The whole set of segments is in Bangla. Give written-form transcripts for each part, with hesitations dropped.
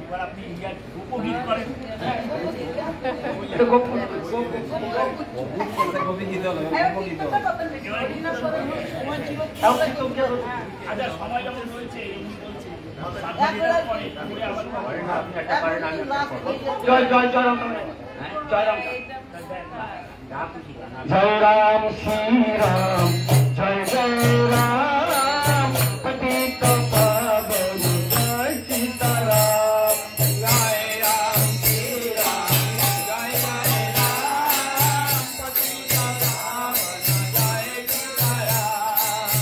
এবার আপনি ইয়ার উপগীত করেন। আচ্ছা সময় যখন রয়েছে জয় জয় জয় রাম জয় রাম জয় রাম শ্রী রাম জয় জয় রাম পতিত পাবন জয় সীতারাম জয় রাম শ্রী রাম জয় জয় রাম পতিত পাবন জয় সীতারাম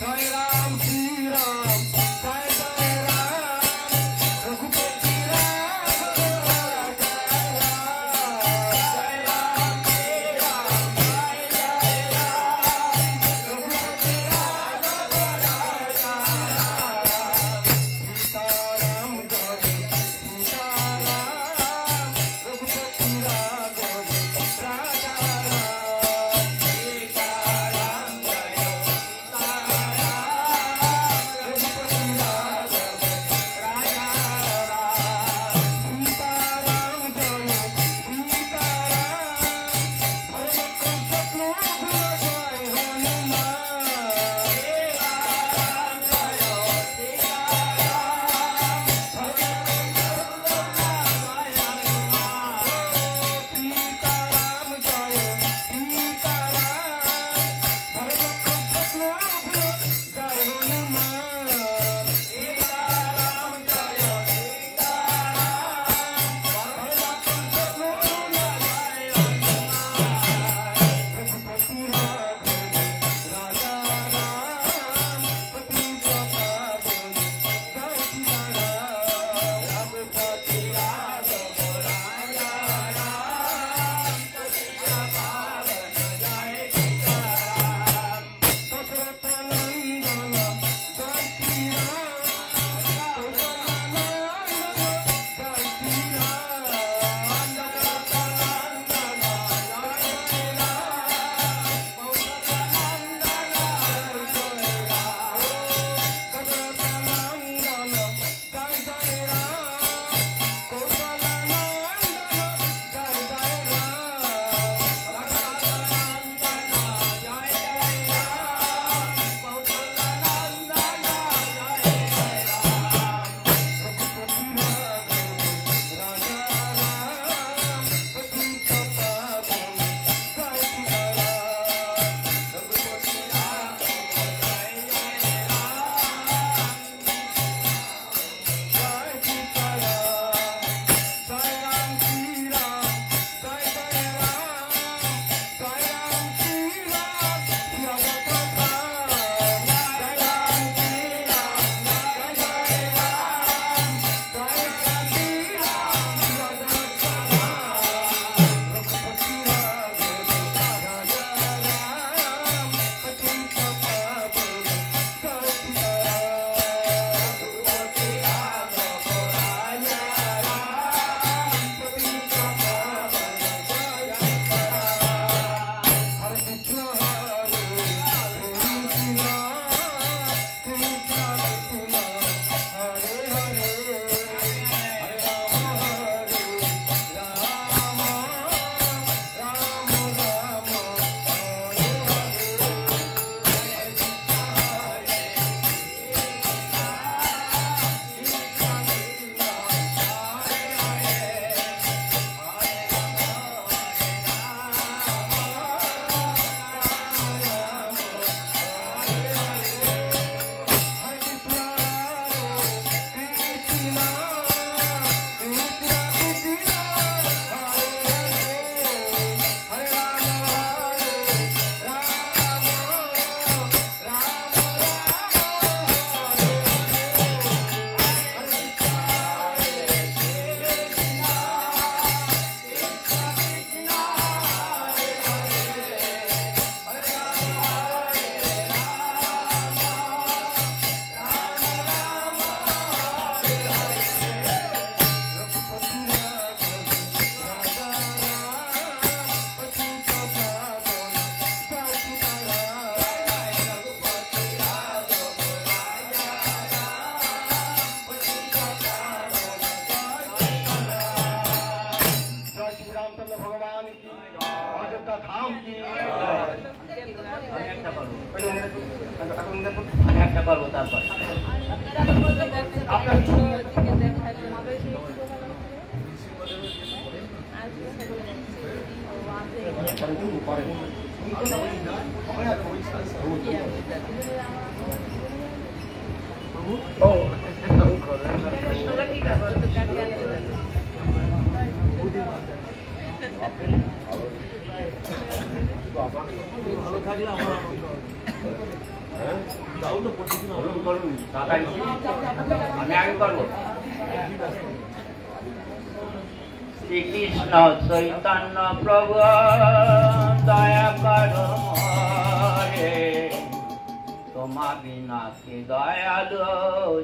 জয় রাম শ্রী রাম জয় জয় রাম রঘুপতি রাম জয় রাম শ্রী রাম জয় জয় রাম করবো তারপরে। আমি আগে করবো। শ্রীকৃষ্ণ চৈতন্য প্রভু দয়া করো মোরে, তোমা বিনা কে দয়ালু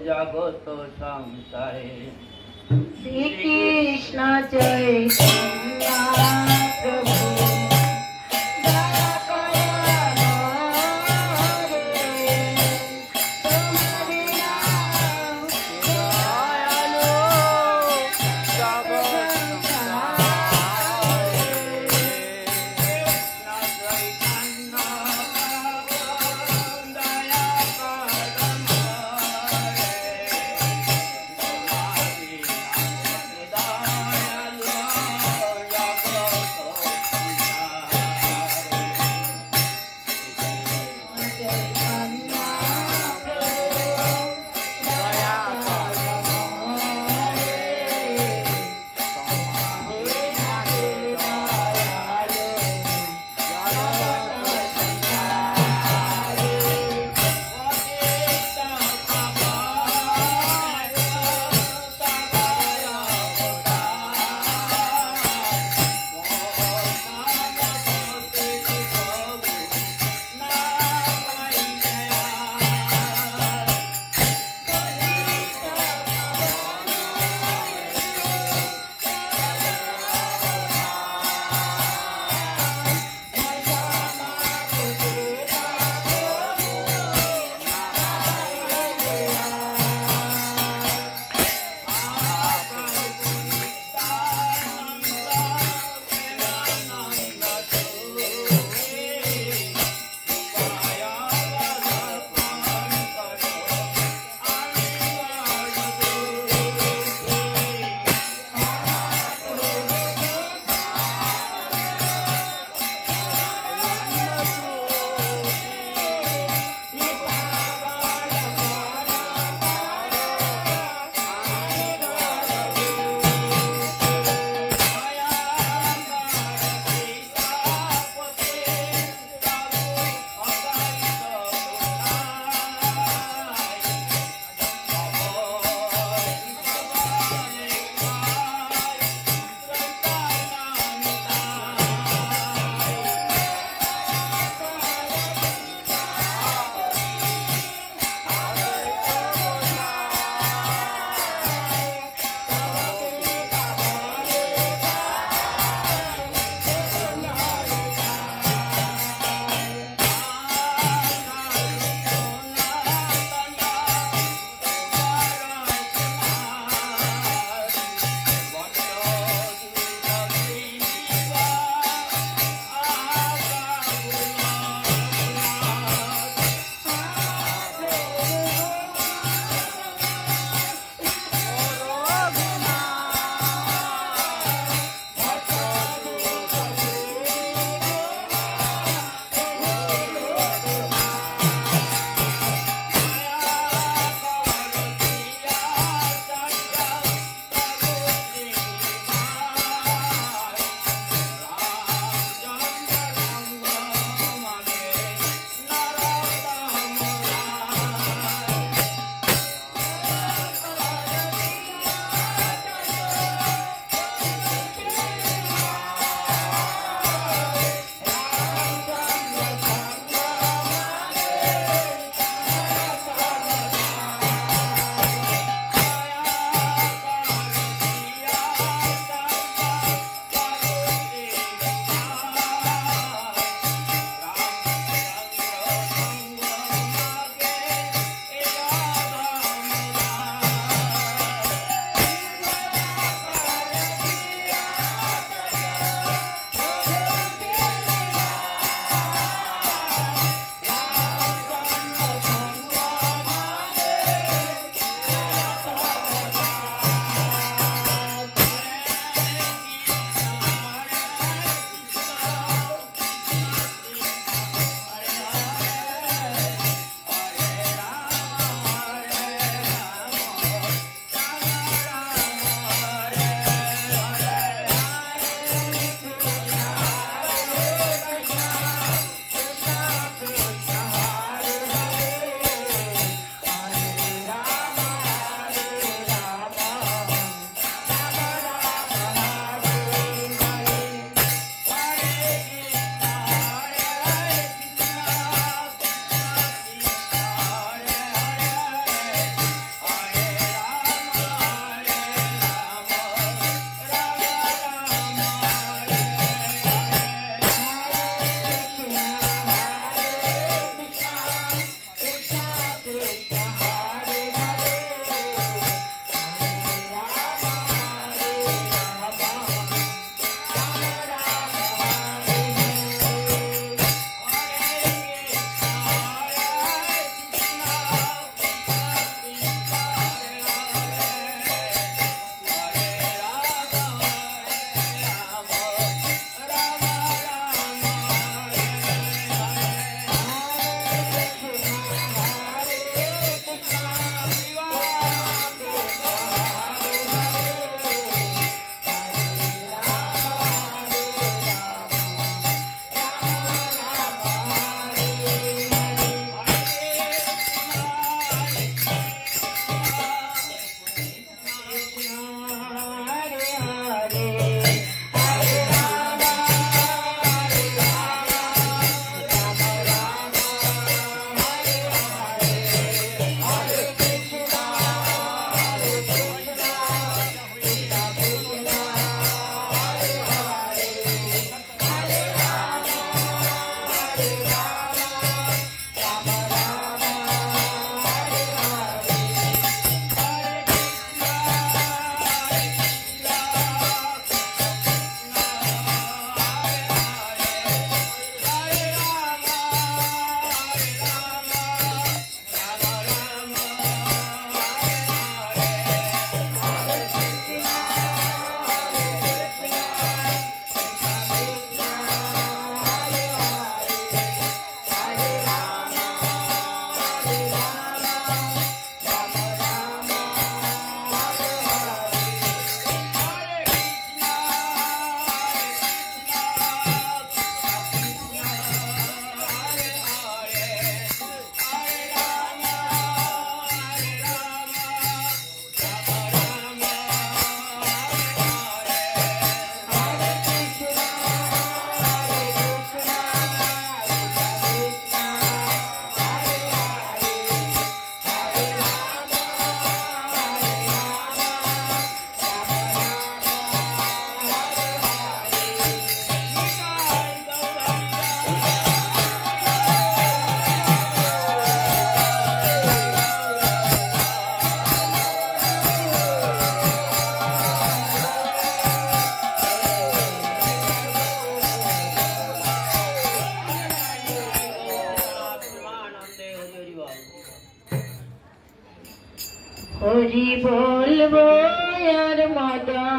জগত সংসারে। শ্রীকৃষ্ণ চৈতন্য প্রভু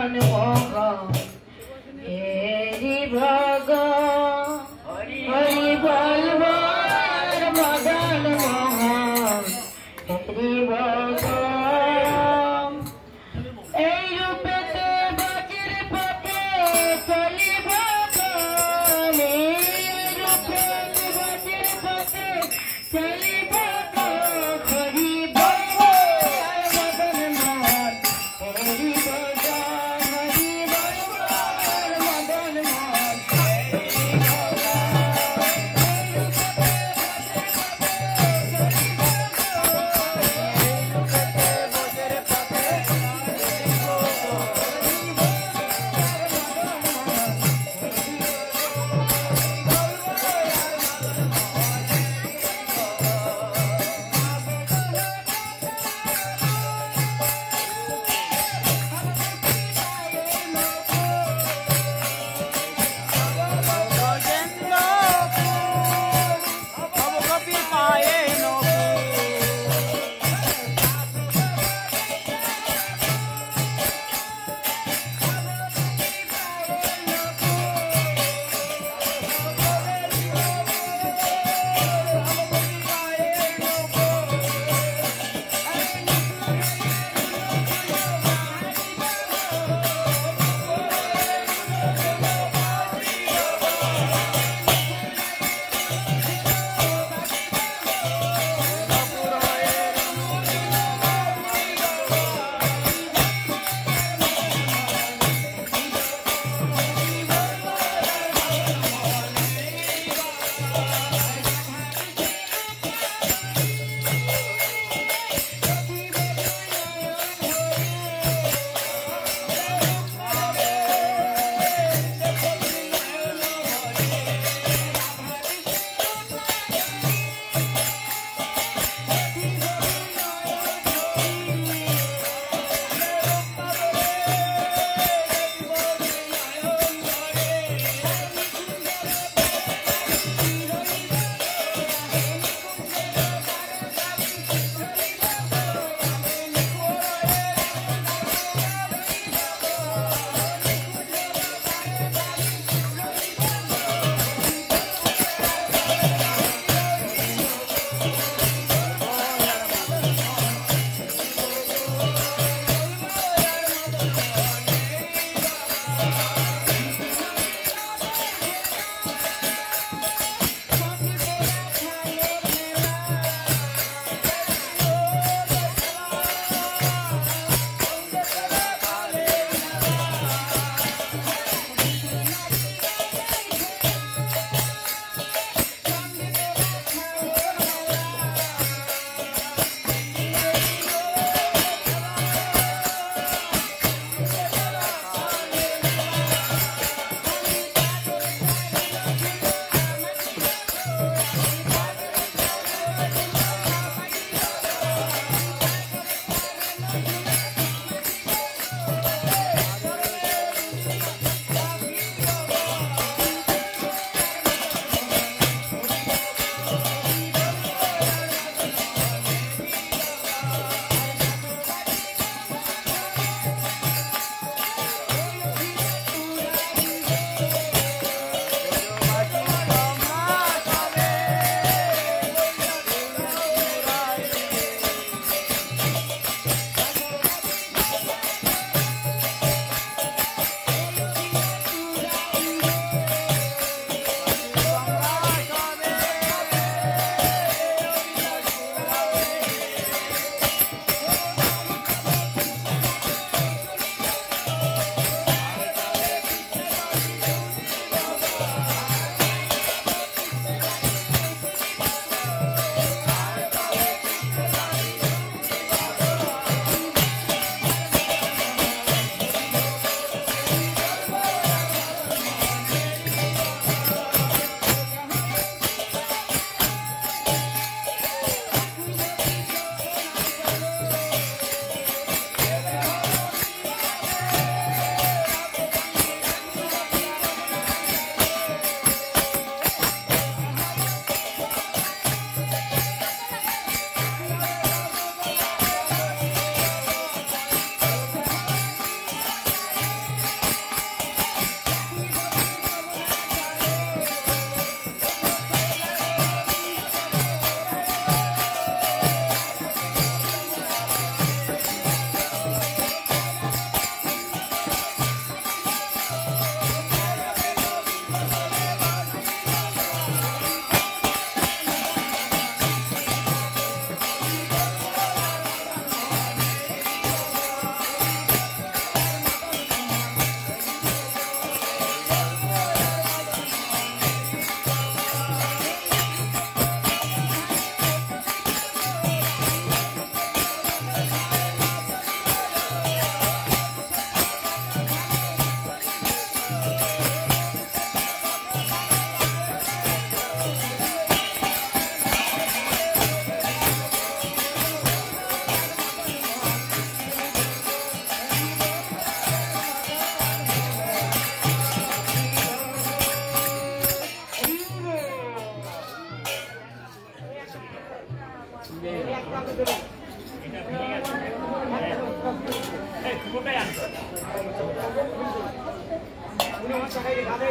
মদন মোহন হেরি ভগ হরি বলবার মদন মোহন হেরি ভগ এই রূপেতে বাজির পথে চলিব এই রূপেতে বাজির পথে চলিব হরি বলবার মদন মোহন হেরি ভগ হরি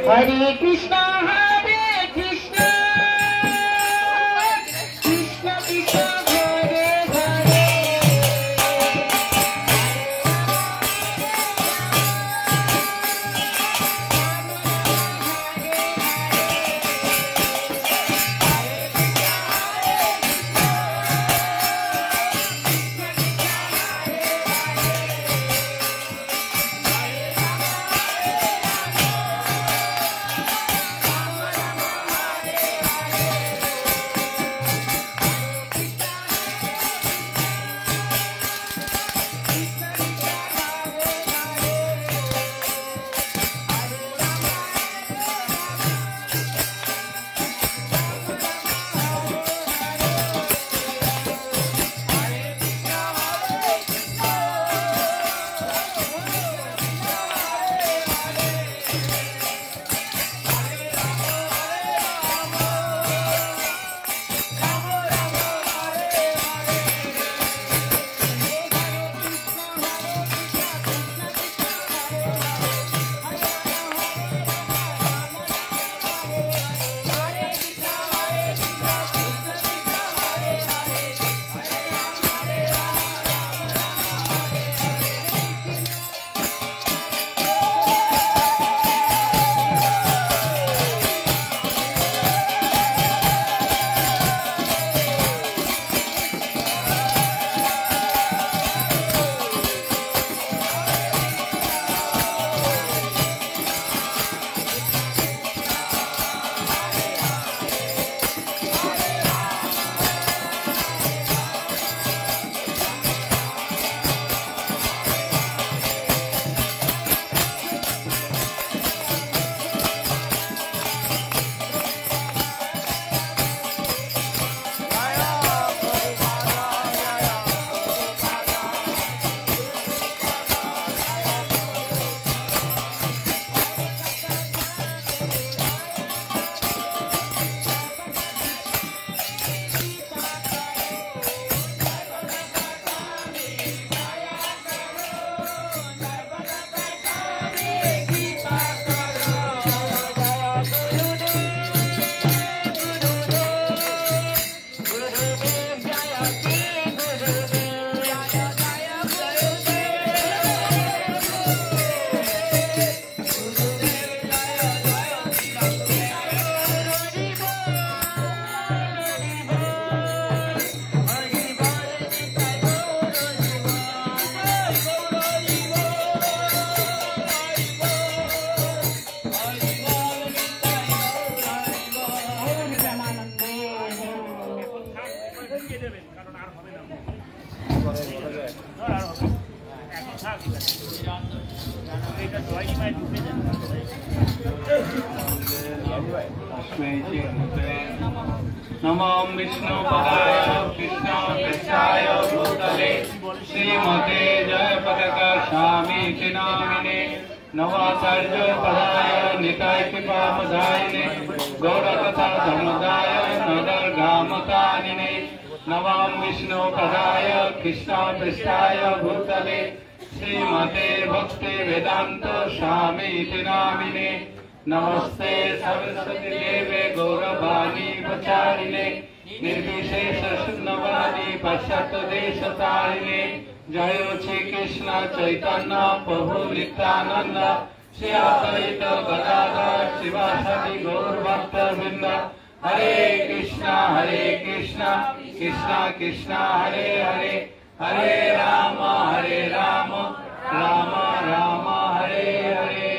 হরে কৃষ্ণ কৃষ্ণ কৃষ্ণ হরে হরে नमो विष्णुपदाय कृष्णाय भूतले श्रीमते जयपताका स्वामीति नामिने नवाचार्यपदाय नितायकृपामदायिने गौरकथा धर्मदाय नदर्गामतानिने नवां विष्णुपदाय कृष्णाय भूतले श्रीमते भक्ति वेदांत स्वामीति नामिने नमस्ते सरस्वती देवे गौरवाणी प्रचारिणे निर्विशेष शून्यवादी पाश्चात्य देशतारिणे जय श्री कृष्ण चैतन्य प्रभु नित्यानंद श्री अद्वैत गदाधर शिवासादि गौर भक्तवृंद हरे कृष्णा कृष्णा कृष्णा हरे हरे हरे राम राम राम हरे हरे।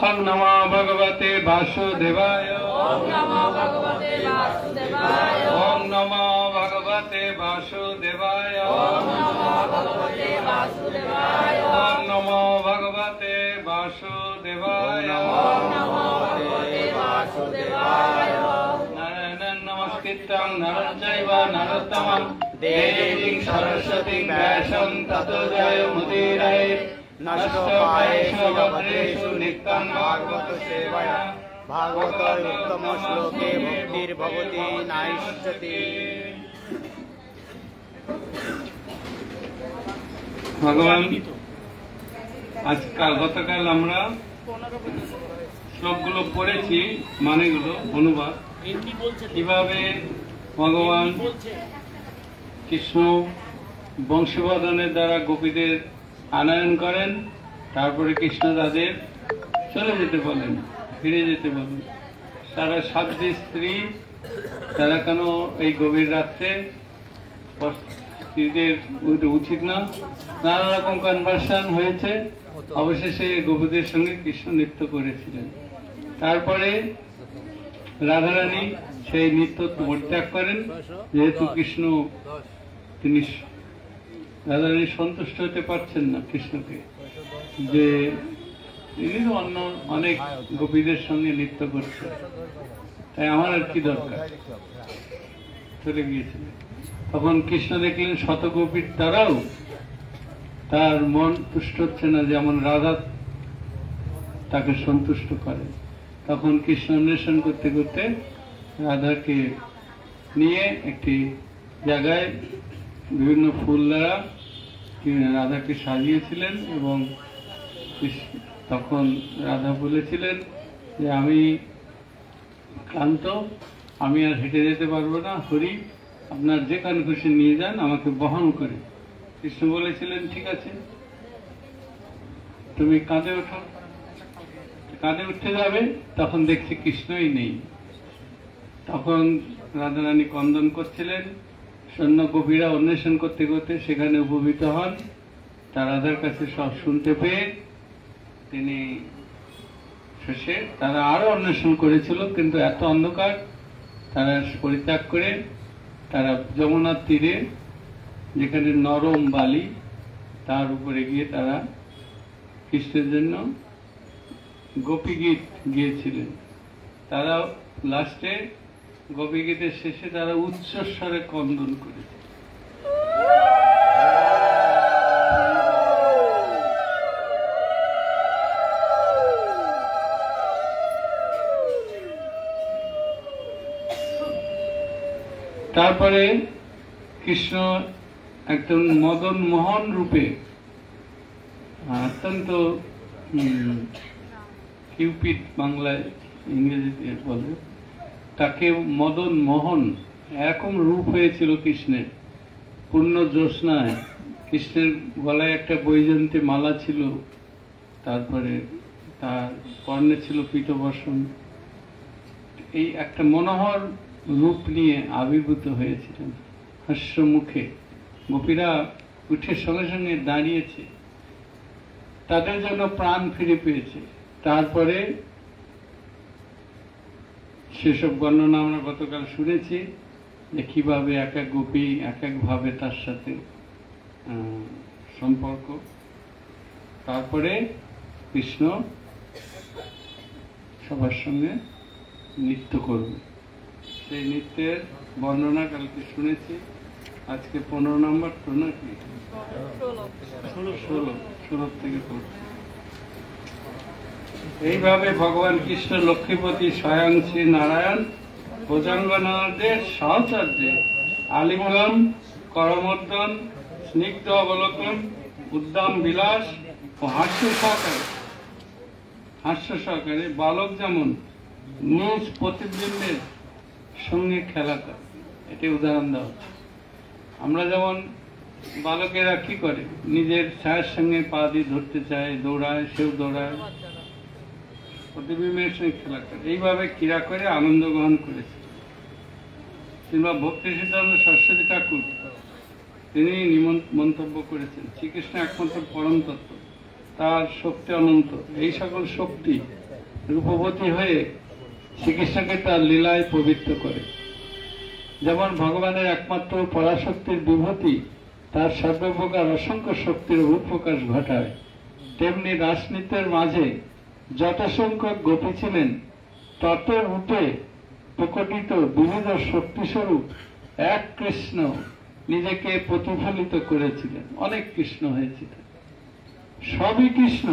ओम नमो भगवते वासुदेवाय ओम नमो भगवते वासुदेवाय ओम नमो भगवते वासुदेवाय ओम नमो भगवते वासुदेवाय ओम नमो भगवते वासुदेवाय ओम नमो भगवते वासुदेवाय नारायणं नमस्कृत्यं नरं चैव नरोत्तमं देवीं सरस्वतीं व्यासं ततो जयमुदीरये नष्टोपायेषु भद्रेषु नित्यं भागवत सेवया भागवत उत्तम श्लोके भक्तिर्भवति नाइष्यति। भगवान গতকাল আমরা শ্লোকগুলো পড়েছি, মানেগুলো অনুবাদ, কিভাবে ভগবান কৃষ্ণ বংশীবদনের দ্বারা গোপীদের আনয়ন করেন, তারপরে কৃষ্ণ তাদের চলে যেতে বলেন, ফিরে যেতে বলেন। তারা 7 স্ত্রী, তারা কেন এই গভীর রাত্রে স্ত্রীদের উচিত না, নানা রকম কনভার্সন হয়েছে। অবশেষে গোপীদের সঙ্গে কৃষ্ণ নৃত্য করেছিলেন। তারপরে রাধারানী সেই নৃত্য পরিত্যাগ করেন, যেহেতু কৃষ্ণ তিনি রাধারানী সন্তুষ্ট হতে পারছেন না কৃষ্ণকে, যে তিনি তো অন্য অনেক গোপীদের সঙ্গে নৃত্য করছেন, তাই আমার আর কি দরকার, চলে গিয়েছিলেন। তখন কৃষ্ণ দেখলেন শতগোপীর দ্বারাও তার মন তুষ্ট হচ্ছে না, যেমন রাধা তাকে সন্তুষ্ট করে। তখন কৃষ্ণ অন্বেষণ করতে করতে রাধাকে নিয়ে একটি জায়গায় বিভিন্ন ফুল দ্বারা রাধাকে সাজিয়েছিলেন, এবং তখন রাধা বলেছিলেন যে আমি ক্লান্ত, আমি আর হেঁটে যেতে পারবো না, হরি আপনার যেখানে খুশি নিয়ে যান, আমাকে বহন করে। কৃষ্ণ বলেছিলেন ঠিক আছে, তুমি কাঁধে ওঠো। কাঁধে উঠতে যাবে, তখন দেখছি কৃষ্ণই নেই। তখন রাধারানী ক্রন্দন করছিলেন, সৈন্য গোপীরা অন্বেষণ করতে করতে সেখানে উপনীত হন। তার রাধার কাছে সব শুনতে পেয়ে তিনি শেষে, তারা আরো অন্বেষণ করেছিল, কিন্তু এত অন্ধকার, তারা পরিত্যাগ করে তারা যমুনার তীরে, যেখানে নরম বালি, তার উপরে গিয়ে তারা কৃষ্ণের জন্য গোপী গীত গিয়েছিলেন। তারা লাস্টে গোপী গীতের শেষে তারা উচ্চস্বরে ক্রন্দন করেছে। তারপরে কৃষ্ণ একদম মদন মোহন রূপে, অত্যন্ত কিউপিড বাংলায় ইংরেজিতে বলে, তাকে মদন মোহন এরকম রূপ হয়েছিল কৃষ্ণের। পূর্ণ জ্যোৎস্নায় কৃষ্ণের গলায় একটা বৈজয়ন্তী মালা ছিল, তারপরে তার কর্ণে ছিল পীতবসন। এই একটা মনোহর রূপ নিয়ে আবির্ভূত হয়েছিলেন হাস্য মুখে। গোপীরা উঠে সঙ্গে সঙ্গে দাঁড়িয়েছে, তাদের জন্য প্রাণ ফিরে পেয়েছে। তারপরে সেসব বর্ণনা আমরা গতকাল শুনেছি, যে কিভাবে এক এক গোপী এক এক ভাবে তার সাথে সম্পর্ক। তারপরে কৃষ্ণ সবার সঙ্গে নৃত্য করবে। সেই নৃত্যের বর্ণনা কালকে শুনেছি, আজকে 15 নম্বর তো নাকি 16 থেকে পড়ছি। এইভাবে ভগবান কৃষ্ণ লক্ষ্মীপতি স্বয়ং শ্রী নারায়ণ ভোজাঙ্গনাদের সহচর্যে আলিঙ্গন, করমর্দন, স্নিগ্ধ অবলোকন, উদ্দাম বিলাস ও হাস্য সহকারে বালক যেমন নিজ প্রতিবিম্বের সঙ্গে খেলা করে, এটি উদাহরণ দেওয়া হচ্ছে। আমরা যেমন বালকেরা কি করে, নিজের ছায়ার সঙ্গে পা দিয়ে ধরতে চায়, দৌড়ায়, সেও দৌড়ায়, প্রতিবিম্বের সঙ্গে খেলা করে, এইভাবে ক্রীড়া করে আনন্দ গ্রহণ করেছে। কিংবা ভক্তি সিদ্ধান্ত সরস্বতী ঠাকুর তিনি মন্তব্য করেছেন, শ্রীকৃষ্ণ একমাত্র পরম তত্ত্ব, তার শক্তি অনন্ত। এই সকল শক্তি রূপবতী হয়ে শ্রীকৃষ্ণকে তার লীলায় পবিত্র করে। যেমন ভগবানের একমাত্র পরাশক্তির বিভূতি তার সর্বপ্রকার অসংখ্য শক্তির অভিপ্রকাশ ঘটায়, তেমনি রাসনৃত্যের মাঝে যত সংখ্যক গোপী ছিলেন, তত রূপে প্রকটিত বিবিধ শক্তিস্বরূপ এক কৃষ্ণ নিজেকে প্রতিফলিত করেছিলেন। অনেক কৃষ্ণ হয়েছিল, সবই কৃষ্ণ,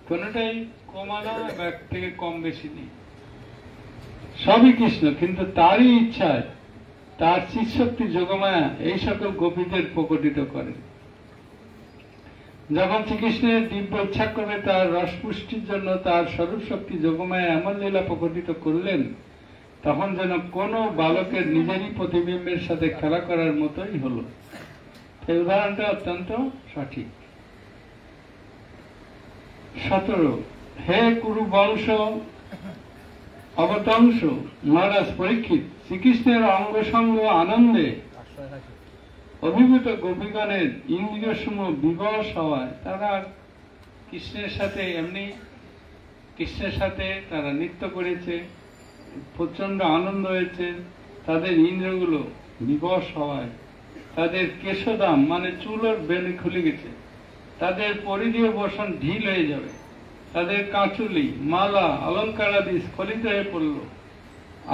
কোনটাই কমানো বা থেকে কম বেশি নেই, সবই কৃষ্ণ। কিন্তু তারই ইচ্ছায় তার চিৎশক্তি যোগমায়া এই সকল গোপীদের প্রকটিত করেন। যখন শ্রীকৃষ্ণের দিব্য ইচ্ছা করে তার রসপুষ্টির জন্য তার স্বরূপ শক্তি যোগমায় এমন লীলা প্রকটিত করলেন, তখন যেন কোনো বালকের নিজেরই প্রতিবিম্বের সাথে খেলা করার মতোই হলো। এই উদাহরণটা অত্যন্ত সঠিক। 17 হে কুরু বংশ অবতংশ মহারাজ পরীক্ষিত, শ্রীকৃষ্ণের অঙ্গসঙ্গ আনন্দে অভিভূত গোপীগণের ইন্দ্রিয় সমূহ বিবশ হওয়ায় তারা কৃষ্ণের সাথে তারা নৃত্য করেছে, প্রচন্ড আনন্দ হয়েছে। তাদের ইন্দ্রিয়গুলো বিবশ হওয়ায় তাদের কেশদাম মানে চুলোর বেনি খুলে গেছে, তাদের পরিধেয় বসন ঢিল হয়ে যাবে, তাদের কাঁচুলি মালা অলঙ্কার আদি স্খলিত হয়ে পড়ল,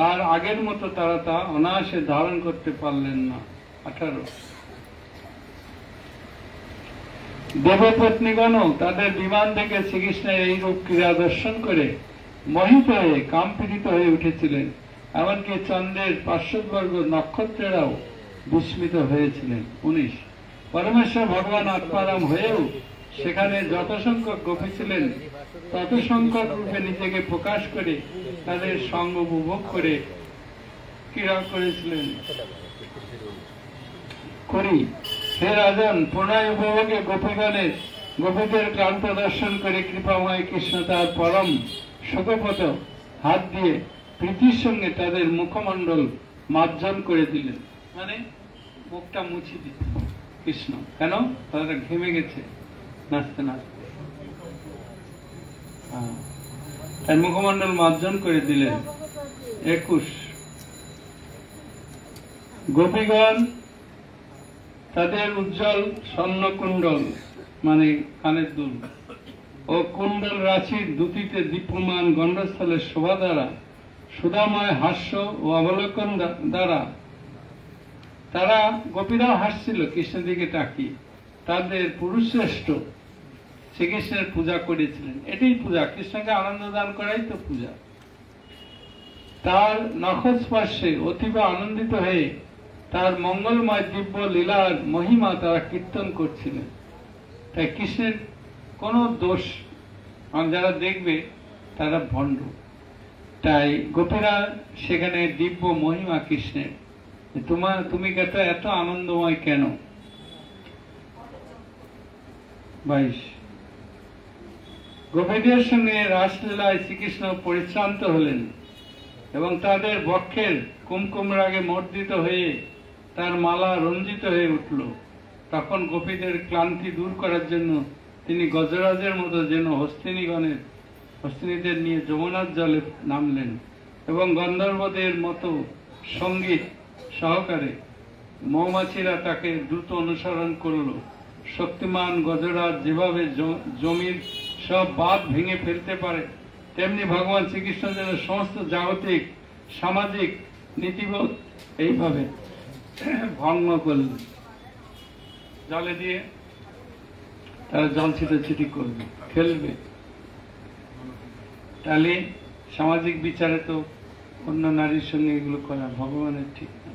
আর আগের মতো তারা তা অনায়াসে ধারণ করতে পারলেন না। 18 দেবপত্নীগণও তাদের বিমান থেকে শ্রীকৃষ্ণের এই রূপ ক্রীড়া দর্শন করে মোহিত হয়ে কামপীড়িত হয়ে উঠেছিলেন। এমনকি চন্দ্রের পার্শ্ববর্গ নক্ষত্রেরাও বিস্মিত হয়েছিলেন। 19 পরমেশ্বর ভগবান আত্মারাম হয়েও সেখানে যত সংখ্যক গোপী ছিলেন তত সংখ্যক রূপে নিজেকে প্রকাশ করে তাদের সঙ্গ উপভোগ করে ক্রীড়া করেছিলেন। হে রাজন, প্রণয় উপভোগে গোপীদের ক্লান্ত দর্শন করে কৃপাময় কৃষ্ণ তার পরম শোকপত হাত দিয়ে প্রীতির সঙ্গে তাদের মুখমণ্ডল মার্জন করে দিলেন, মানে মুখটা মুছে দিল কৃষ্ণ। কেন? তারা ঘেমে গেছে নাচতে নাচতে, তার মুখমণ্ডল মার্জন করে দিলেন। 21 গোপীগণ তাদের উজ্জ্বল স্বর্ণকুণ্ডল মানে কানের দুল ও কুণ্ডল রাশির দুটিতে দীপ্যমান গণ্ডস্থলের শোভা দ্বারা, সুধাময় হাস্য ও অবলোকন দ্বারা তারা গোপীরাও হাসছিল কৃষ্ণের দিকে তাকিয়ে। তাদের পুরুষশ্রেষ্ঠ শ্রীকৃষ্ণের পূজা করেছিলেন। এটাই পূজা, কৃষ্ণকে আনন্দ দান করাই তো পূজা। তার নখস্পর্শে অতীব আনন্দিত হয়ে তার মঙ্গলময় দিব্য লীলার মহিমা তারা কীর্তন করছিলেন। তাই কৃষ্ণের কোনো দোষ যারা দেখবে তারা ভণ্ড। তাই গোপীরা সেখানে দিব্য মহিমা কৃষ্ণের, তুমি এত আনন্দময় কেন? 22 গোপীদের সঙ্গে রাসলীলায় শ্রীকৃষ্ণ পরিশ্রান্ত হলেন এবং তাদের বক্ষের কুমকুম রাগে মর্দিত হয়ে তার মালা রঞ্জিত হয়ে উঠল। তখন গোপীদের ক্লান্তি দূর করার জন্য তিনি গজরাজের মতো যেন হস্তিনীদের নিয়ে যমুনার জলে নামলেন এবং গন্ধর্বদের মতো সঙ্গীত সহকারে মৌমাছিরা তাকে দ্রুত অনুসরণ করল। শক্তিমান গজরাজ যেভাবে জমির সব বাঁধ ভেঙে ফেলতে পারে, তেমনি ভগবান শ্রীকৃষ্ণ যেন সমস্ত জাগতিক সামাজিক নীতিবোধ এইভাবে ভঙ্গ করলেন। জলে দিয়ে তারা জল ছিটাছিটি করবে, খেলবে। তাহলে সামাজিক বিচারে তো অন্য নারীর সঙ্গে এগুলো করা ভগবানের ঠিক না।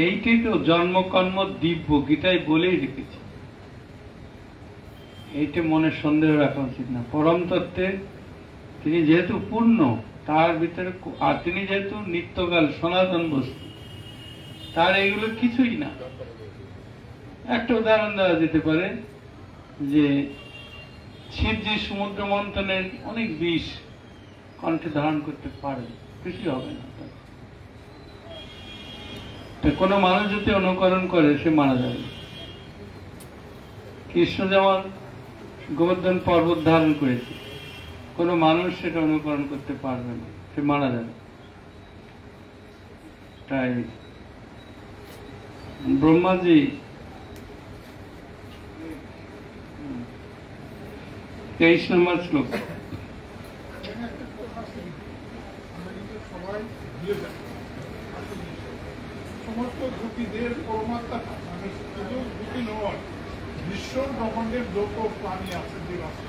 এইটাই তো জন্মকর্ম দিব্য, গীতায় বলেই রেখেছে। এইটা মনে সন্দেহ রাখা উচিত না। পরম তত্ত্বে তিনি যেহেতু পূর্ণ, তার ভিতরে আর তিনি যেহেতু নিত্যকাল সনাতন বস্তু, তার এগুলো কিছুই না। একটা উদাহরণ দেওয়া যেতে পারে যে শিবজি সমুদ্র মন্থনের অনেক বিষ কণ্ঠে ধারণ করতে পারে, কিছুই হবে না। কোনো মানুষ যদি অনুকরণ করে সে মারা যাবে। কৃষ্ণ যেমন গোবর্ধন পর্বত ধারণ করেছে, কোনো মানুষ সেটা অনুকরণ করতে পারবে না, সে মারা যাবে। তাই ব্রহ্মাজি 23 নম্বর শ্লোক। সমস্ত গোপীদের পরমাত্মা মানে শুধু গোপী নয়, বিশ্ব ব্রহ্মাণ্ডের লোক প্রাণী আছে জীব আছে,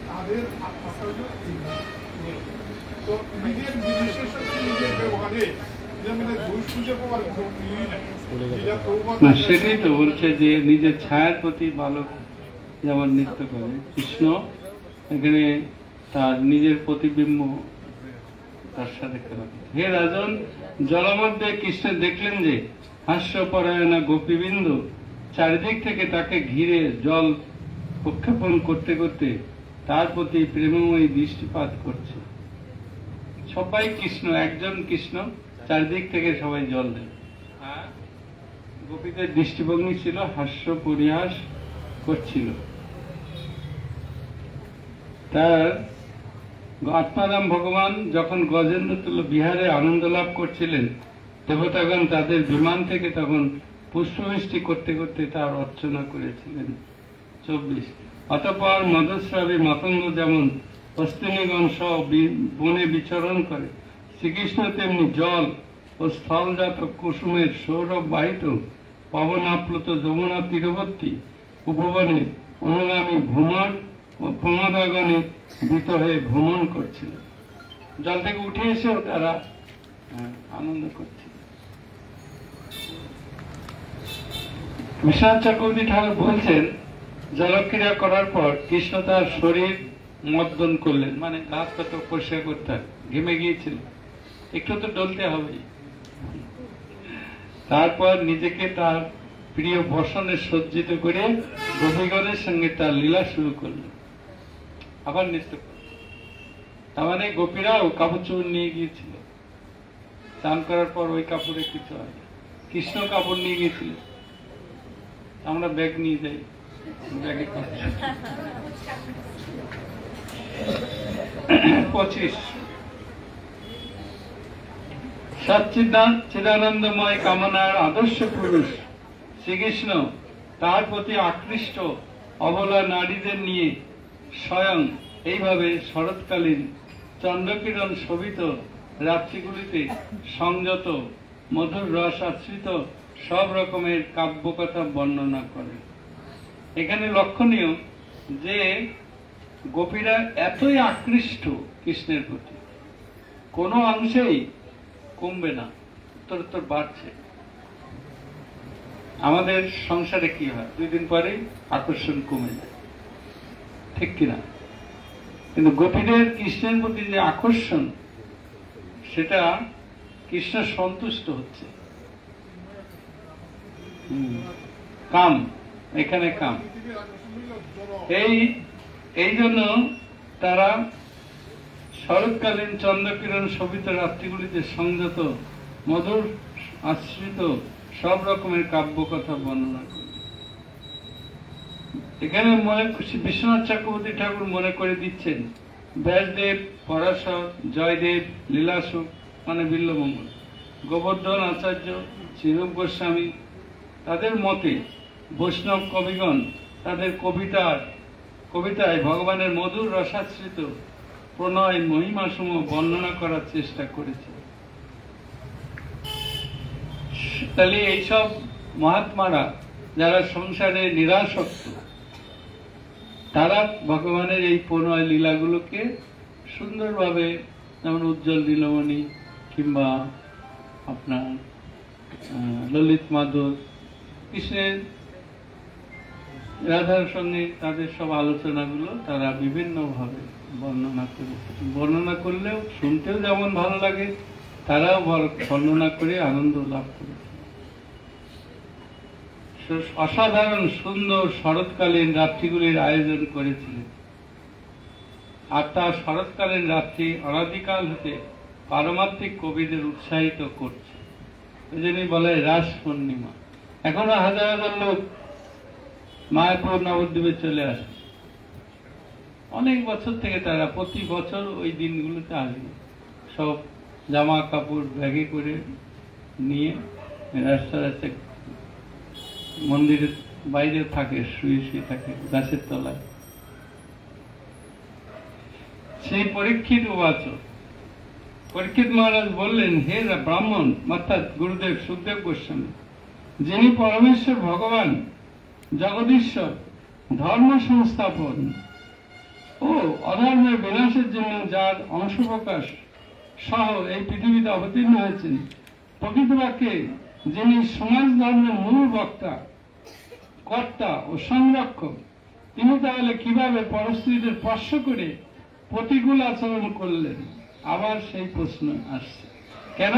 তাদের আত্মাটা তো নিজের বিশেষ নিজের ব্যবহারে যে মানে দোষ খুঁজে পাওয়ার লোক নেই না। যেটা প্রভুপাদ না সেটাই তো বলছে যে নিজের ছায়ার প্রতি বালক যেমন নৃত্য করে, কৃষ্ণ এখানে তার নিজের প্রতিবিম্ব তার সাথে খেলা করে। হে রাজন, জলমধ্যে কৃষ্ণ দেখলেন যে হাস্যপরায়ণা গোপীবৃন্দ চারিদিক থেকে তাকে ঘিরে জল প্রক্ষেপণ করতে করতে তার প্রতি প্রেমময়ী দৃষ্টিপাত করছে। সবাই কৃষ্ণ, একজন কৃষ্ণ, চারিদিক থেকে সবাই জল দেয়। আর গোপীদের দৃষ্টিভঙ্গি ছিল হাস্য পরিহাস করছিল। তার আত্মারাম ভগবান যখন গজেন্দ্র তুল্য বিহারে আনন্দ লাভ করছিলেন, দেবতাগণ তাদের বিমান থেকে তখন পুষ্পবৃষ্টি করতে করতে তার অর্চনা করেছিলেন। 24 অতঃপর মধুস্রাবী মাতঙ্গ যেমন হস্তিনীগণ সহ বনে বিচরণ করে, শ্রীকৃষ্ণ তেমনি জল ও স্থলজাত কুসুমের সৌরভ বাহিত পবনাপ্লুত যমুনা তীরবর্তী উপবনে অনুগামী ভ্রমণ ও প্রমাদাগণে ভীত হয়ে ভ্রমণ করছিল। জল থেকে উঠে এসেও তারা আনন্দ করছিল। বিশ্বনাথ চক্রবর্তী ঠাকুর বলছেন, জলক্রিয়া করার পর কৃষ্ণ তার শরীর মর্দন করলেন, মানে গাছ কত পরিষ্কার করতে হয়, ঘেমে গিয়েছিল, একটু তো ডলতে হবে। তারপর নিজেকে তার প্রিয় বসনে সজ্জিত করে গোপীগণের সঙ্গে তার লীলা শুরু করলেন, আবার নৃত্য করলেন। তার মানে গোপীরাও কাপড় চোপড় নিয়ে গিয়েছিল, চান করার পর ওই কাপড়ে কিছু হয়। কৃষ্ণ কাপড় নিয়ে গিয়েছিল, আমরা ব্যাগ নিয়ে যাই, ব্যাগে 25 সচ্চিদানন্দময় কামনার আদর্শ পুরুষ শ্রীকৃষ্ণ তার প্রতি আকৃষ্ট অবলা নারীদের নিয়ে স্বয়ং এইভাবে শরৎকালীন চন্দ্রকিরণ শোভিত রাত্রিগুলিতে সংযত মধুর রস আশ্রিত সব রকমের কাব্যকথা বর্ণনা করে। এখানে লক্ষণীয় যে গোপীরা এতই আকৃষ্ট কৃষ্ণের প্রতি, কোনো অংশেই কমবে না, উত্তরোত্তর বাড়ছে। আমাদের সংসারে কি হয়, 2 দিন পরে আকর্ষণ কমে যায়, ঠিক কিনা? কিন্তু গোপীদের কৃষ্ণের প্রতি যে আকর্ষণ, সেটা কৃষ্ণ সন্তুষ্ট হচ্ছে। কাম, এখানে কাম। এই জন্য তারা শরৎকালীন চন্দ্রকিরণ শোভিত রাত্রিগুলিতে সংযত মধুর আশ্রিত সব রকমের কাব্য কথা বর্ণনা করে। এখানে বিশ্বনাথ চক্রবর্তী ঠাকুর মনে করে দিচ্ছেন, ব্যাসদেব, পরাশর, জয়দেব, লীলাসুখ মানে বিল্লমঙ্গল, গোবর্ধন আচার্য, শ্রীরূপ গোস্বামী, তাদের মতে বৈষ্ণব কবিগণ তাদের কবিতায় ভগবানের মধুর রসাশ্রিত প্রণয় মহিমাসমূহ বর্ণনা করার চেষ্টা করেছে। তাহলে এইসব মহাত্মারা যারা সংসারে নিরাসক্ত, তারা ভগবানের এই প্রণয় লীলাগুলোকে সুন্দরভাবে, যেমন উজ্জ্বল নীলমণি কিংবা আপনার ললিত মাধব, কৃষ্ণের রাধার সঙ্গে তাদের সব আলোচনাগুলো তারা বিভিন্নভাবে বর্ণনা করেছে। বর্ণনা করলেও শুনতেও যেমন ভালো লাগে, তারাও বর্ণনা করে আনন্দ লাভ করেছে। অসাধারণ সুন্দর শরৎকালীন রাত্রিগুলির আয়োজন করেছিলেন। আর তার শরৎকালীন রাত্রি অনাদিকাল হতে পারমাত্মিক কবিদের উৎসাহিত করছে। এই জন্যই বলে রাস পূর্ণিমা। এখনো হাজার হাজার লোক মায়াপুর নবদ্বীপে চলে আসে, অনেক বছর থেকে তারা প্রতি বছর ওই দিনগুলোতে আসবে, সব জামা কাপড় ব্যাগে করে নিয়ে রাস্তায় রাস্তায় মন্দিরের বাইরে থাকে, শুয়ে শুয়ে থাকে গাছের তলায়। সেই পরীক্ষিত উবাচ, পরীক্ষিত মহারাজ বললেন, হে ব্রাহ্মণ, অর্থাৎ গুরুদেব সুখদেব গোস্বামী, যিনি পরমেশ্বর ভগবান জগদীশ্বর, ধর্ম সংস্থাপন ও অধর্মের বিনাশের জন্য যার অংশপ্রকাশ সহ এই পৃথিবীতে অবতীর্ণ হয়েছেন, প্রকৃত বাক্যে যিনি সমাজ ধর্মের মূল বক্তা, কর্তা ও সংরক্ষক, তিনি তাহলে কিভাবে পরস্ত্রীদের স্পর্শ করে প্রতিকূল আচরণ করলেন? আবার সেই প্রশ্ন আসছে। কেন?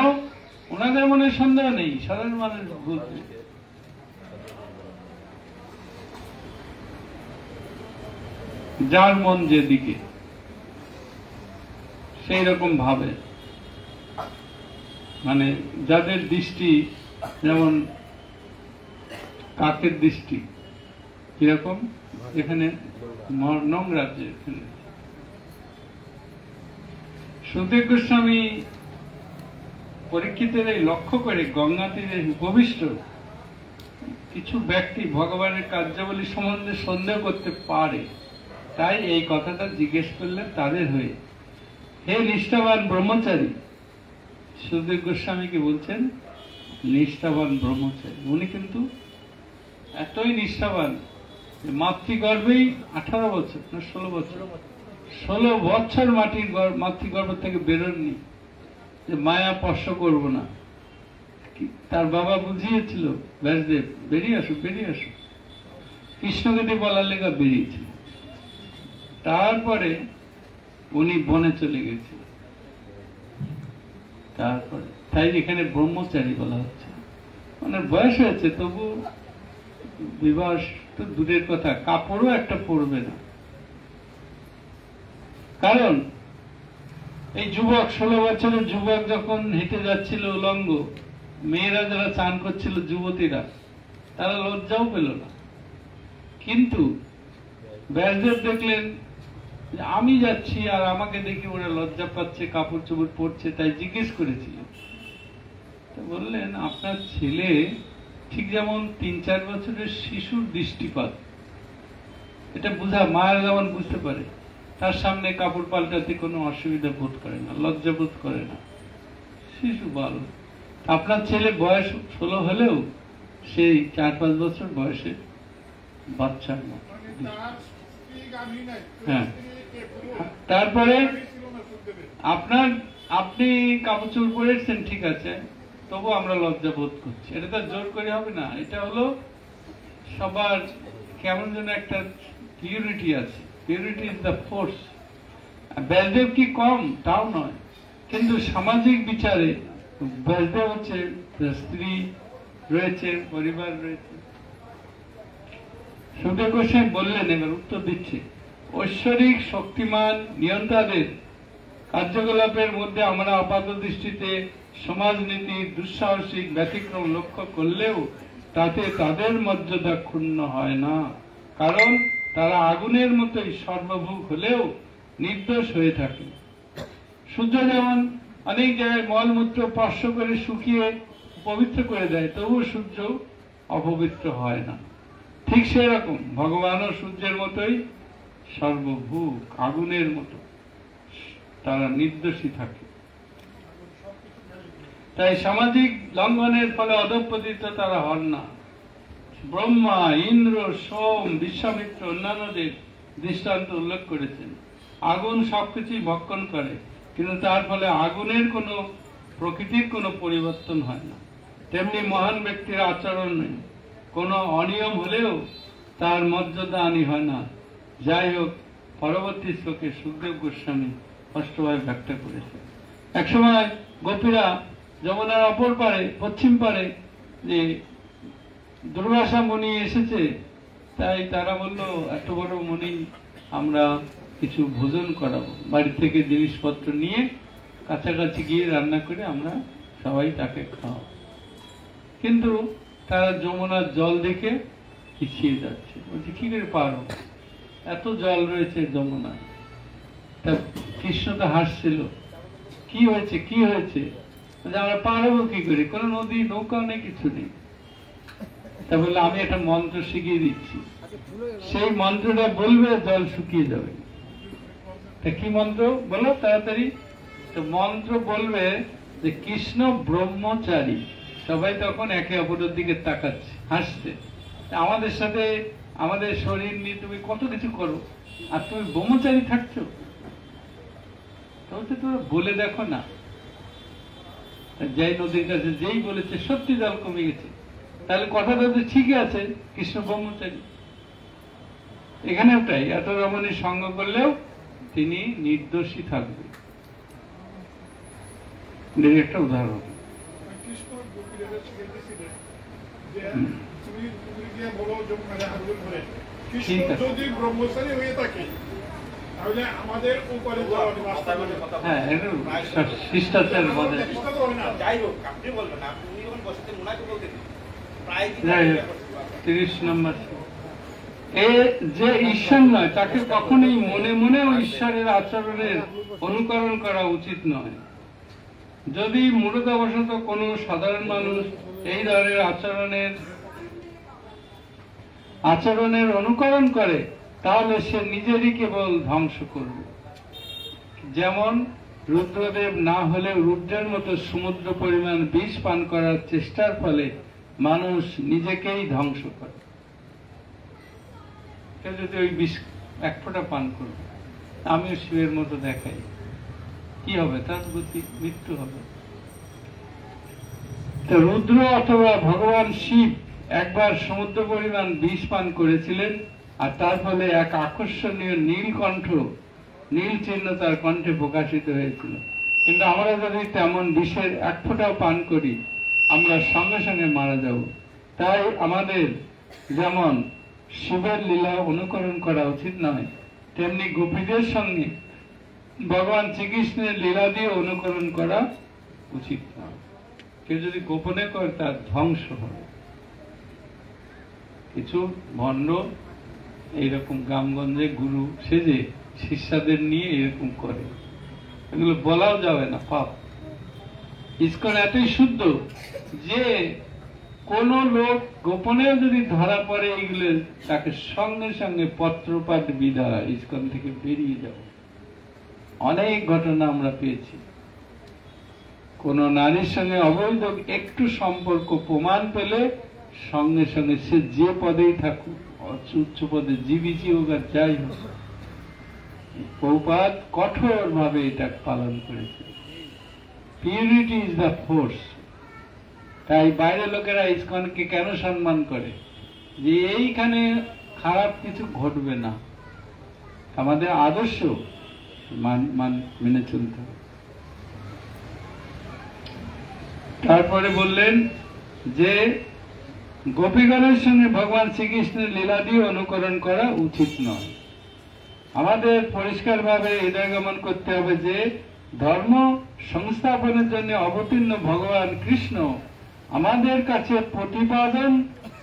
ওনাদের মনে সন্দেহ নেই, সাধারণ মানুষ বলতে যার মন যেদিকে সেই রকম ভাবে, মানে যাদের দৃষ্টি যেমন কাকের দৃষ্টি কিরকম, এখানে নোংরা, এখানে সুখদেব গোস্বামী পরীক্ষিতের এই লক্ষ্য করে গঙ্গা তীরে উপবিষ্ট কিছু ব্যক্তি ভগবানের কার্যাবলী সম্বন্ধে সন্দেহ করতে পারে, তাই এই কথাটা জিজ্ঞেস করলেন তাদের হয়ে। হে নিষ্ঠাবান ব্রহ্মচারী, সুখদেব গোস্বামীকে বলছেন নিষ্ঠাবান ব্রহ্মচারী। উনি কিন্তু এতই নিষ্ঠাবান, মাতৃগর্ভেই 18 বছর না 16 বছর মাতৃগর্ভ থেকে বেরোননি, যে মায়া স্পর্শ করবো না। তার বাবা বুঝিয়েছিল, ব্যাসদেব বেরিয়ে আসো বেরিয়ে আসো, কৃষ্ণকে বলার লেখা বেরিয়েছিল। তারপরে উনি বনে চলে গেছে। তারপরে তাই এখানে ব্রহ্মচারী বলা হচ্ছে, মানে বয়স হয়েছে তবু বিবাহ তো দূরের কথা, কাপড়ও একটা পরবে না। কারণ এই যুবক 16 বছরের যুবক যখন হেঁটে যাচ্ছিল উলঙ্গ, মেয়েরা যারা চান করছিল, যুবতীরা, তারা লজ্জাও পেল না। কিন্তু ব্যাসদেব দেখলেন যে আমি যাচ্ছি আর আমাকে দেখে ওরা লজ্জা পাচ্ছে, কাপড় চোপড় পরছে, তাই জিজ্ঞেস করেছিল। বললেন আপনার ছেলে ঠিক যেমন 3-4 বছরের শিশুর দৃষ্টিপাত, এটা বুঝা মায়েরা যেমন বুঝতে পারে, তার সামনে কাপড় পাল্টাতে কোনো অসুবিধা বোধ করে না, লজ্জা বোধ করে না, শিশু বাল। আপনার ছেলে বয়স 16 হলেও সেই 4-5 বছর বয়সে বাচ্চার মতো। হ্যাঁ, তারপরে আপনি কাপড় চোপড় পরেছেন ঠিক আছে, তবু আমরা লজ্জা বোধ করছি। এটা তো জোর করে হবে না, এটা হলো সবার কেমন যেন একটা পিউরিটি আছে। Purity is the force. Vyasdev কি কম? তাও নয়, কিন্তু সামাজিক বিচারে ব্যাসদেব হচ্ছে, স্ত্রী রয়েছে, পরিবার রয়েছে। সুখদেব গোস্বামী বললেন, এবার উত্তর দিচ্ছে, ঐশ্বরিক শক্তিমান নিয়ন্তাদের কার্যকলাপের মধ্যে আমরা আপাত দৃষ্টিতে সমাজনীতির দুঃসাহসিক ব্যতিক্রম লক্ষ্য করলেও তাতে তাদের মর্যাদা ক্ষুণ্ণ হয় না, কারণ তারা আগুনের মতোই সর্বভূক হলেও নির্দোষ হয়ে থাকে। সূর্য যেমন অনেক জায়গায় মলমূত্র স্পর্শ করে শুকিয়ে পবিত্র করে দেয়, তবুও সূর্য অপবিত্র হয় না। ঠিক সেরকম ভগবানও সূর্যের মতোই সর্বভূক, আগুনের মতো, তারা নির্দোষী থাকে। তাই সামাজিক লঙ্ঘনের ফলে অধঃপতিত তারা হন না। ব্রহ্মা, ইন্দ্র, সোম, বিশ্বামিত্র অন্যান্যদের দৃষ্টান্ত উল্লেখ করেছেন। আগুন সবকিছুই ভক্ষণ করে, কিন্তু তার ফলে আগুনের কোনো প্রকৃতির কোনো পরিবর্তন হয় না। তেমনি মহান ব্যক্তির আচরণ নেই, কোনো অনিয়ম হলেও তার মর্যাদা আনি হয় না। যাই হোক, পরবর্তী শ্লোকে সুখদেব গোস্বামী স্পষ্টভাবে ব্যাখ্যা করেছে। একসময় গোপীরা যমুনার অপর পারে, পশ্চিম পারে, যে দুর্বাসা মুনি এসেছে, তাই তারা বলল, এত বড় মুনি, আমরা কিছু ভোজন করাবো, বাড়ি থেকে জিনিসপত্র নিয়ে কাছাকাছি গিয়ে রান্না করে আমরা সবাই তাকে খাওয়াবো। কিন্তু তারা যমুনার জল দেখে পিছিয়ে যাচ্ছে, বলছে কি করে পারো, এত জল রয়েছে যমুনায়। তা কৃষ্ণ তো হাসছিল, কি হয়েছে কি হয়েছে, আমরা পারবো কি করে, কোন নদী নৌকা নেই, কিছু নেই। তা বললে আমি একটা মন্ত্র শিখিয়ে দিচ্ছি, সেই মন্ত্রটা বলবে জল শুকিয়ে যাবে। তা কি মন্ত্র বলো তাড়াতাড়ি। তো মন্ত্র বলবে যে কৃষ্ণ ব্রহ্মচারী। সবাই তখন একে অপরের দিকে তাকাচ্ছে, হাসছে। আমাদের সাথে আমাদের শরীর নিয়ে তুমি কত কিছু করো, আর তুমি ব্রহ্মচারী থাকছো, তাহলে তোমরা বলে দেখো না। যাই নদীর কাছে যেই বলেছে সত্যি জল কমে গেছে, তাহলে কথাটা তো ঠিকই আছে, কৃষ্ণ ব্রহ্মচারী। এখানেও তাই, এত রমণীর সঙ্গ করলেও তিনি নির্দোষী থাকবে। একটা উদাহরণ, কৃষ্ণ গোপীদের শিখিয়েছিলেন যে তুমি গিয়ে বলো যমুনারে হাত ধরে, কৃষ্ণ যদি ব্রহ্মচারী হয়ে থাকে তাহলে আমাদের উপরে হ্যাঁ শিষ্টাচার বলে। যাই হোক আপনি বলবেন না, আপনি যখন বসেছেন ওনাকে বলতেন প্রায় 30 নম্বর, এ যে ঈশ্বর নয় তাকে কখনোই মনে মনেও ঈশ্বরের আচরণের অনুকরণ করা উচিত নয়। যদি মূলতাবশত কোনো সাধারণ মানুষ এই ধরনের আচরণের অনুকরণ করে তাহলে সে নিজেরই কেবল ধ্বংস করবে। যেমন রুদ্রদেব না হলেও রুদ্রের মতো সমুদ্র পরিমাণ বিষ পান করার চেষ্টার ফলে মানুষ নিজেকেই ধ্বংস করে। কেউ যদি ওই বিষ এক ফোঁটা পান করবে, আমিও শিবের মতো দেখাই, কি হবে? তার মৃত্যু হবে। রুদ্র অথবা ভগবান শিব একবার সমুদ্র পরিমাণ বিষ পান করেছিলেন, আর তার ফলে এক আকর্ষণীয় নীল চিহ্ন তার কণ্ঠে প্রকাশিত হয়েছিল। কিন্তু আমরা যদি তেমন বিষের এক ফোঁটাও পান করি আমরা সঙ্গে সঙ্গে মারা যাব। তাই আমাদের যেমন শিবের লীলা অনুকরণ করা উচিত নয়, তেমনি গোপীদের সঙ্গে ভগবান শ্রীকৃষ্ণের লীলা দিয়ে অনুকরণ করা উচিত নয়। কেউ যদি গোপনে করে তার ধ্বংস হবে। কিছু ভণ্ড এইরকম গ্রামগঞ্জে গুরু সেজে শিষ্যদের নিয়ে এরকম করে, এগুলো বলাও যাবে না, পাপ। ইসকন এতই শুদ্ধ যে কোন লোক গোপনেও যদি ধরা পড়ে এগুলো তাকে সঙ্গে সঙ্গে পত্রপাঠ বিদায়, ইসকন থেকে বেরিয়ে যাব। অনেক ঘটনা আমরা পেয়েছি। কোন নারীর সঙ্গে অবৈধ একটু সম্পর্ক প্রমাণ পেলে সঙ্গে সঙ্গে সে যে পদেই থাকুক, উচ্চ পদে জীবিচি হোক আর যাই হোক, প্রভুপাদ কঠোর ভাবে এটা পালন করেছে। Purity is the force. তাই বাইরের লোকেরা ইসকনকে কেন সম্মান করে? যে এইখানে খারাপ কিছু ঘটবে না, আমাদের আদর্শ মেনে চলতে হবে। তারপরে বললেন যে গোপীগণের সঙ্গে ভগবান শ্রীকৃষ্ণের লীলা দিয়ে অনুকরণ করা উচিত নয়। আমাদের পরিষ্কারভাবে হৃদয়গমন করতে হবে যে ধর্ম সংস্থাপনের জন্য অবতীর্ণ ভগবান কৃষ্ণ আমাদের কাছে প্রতিপাদন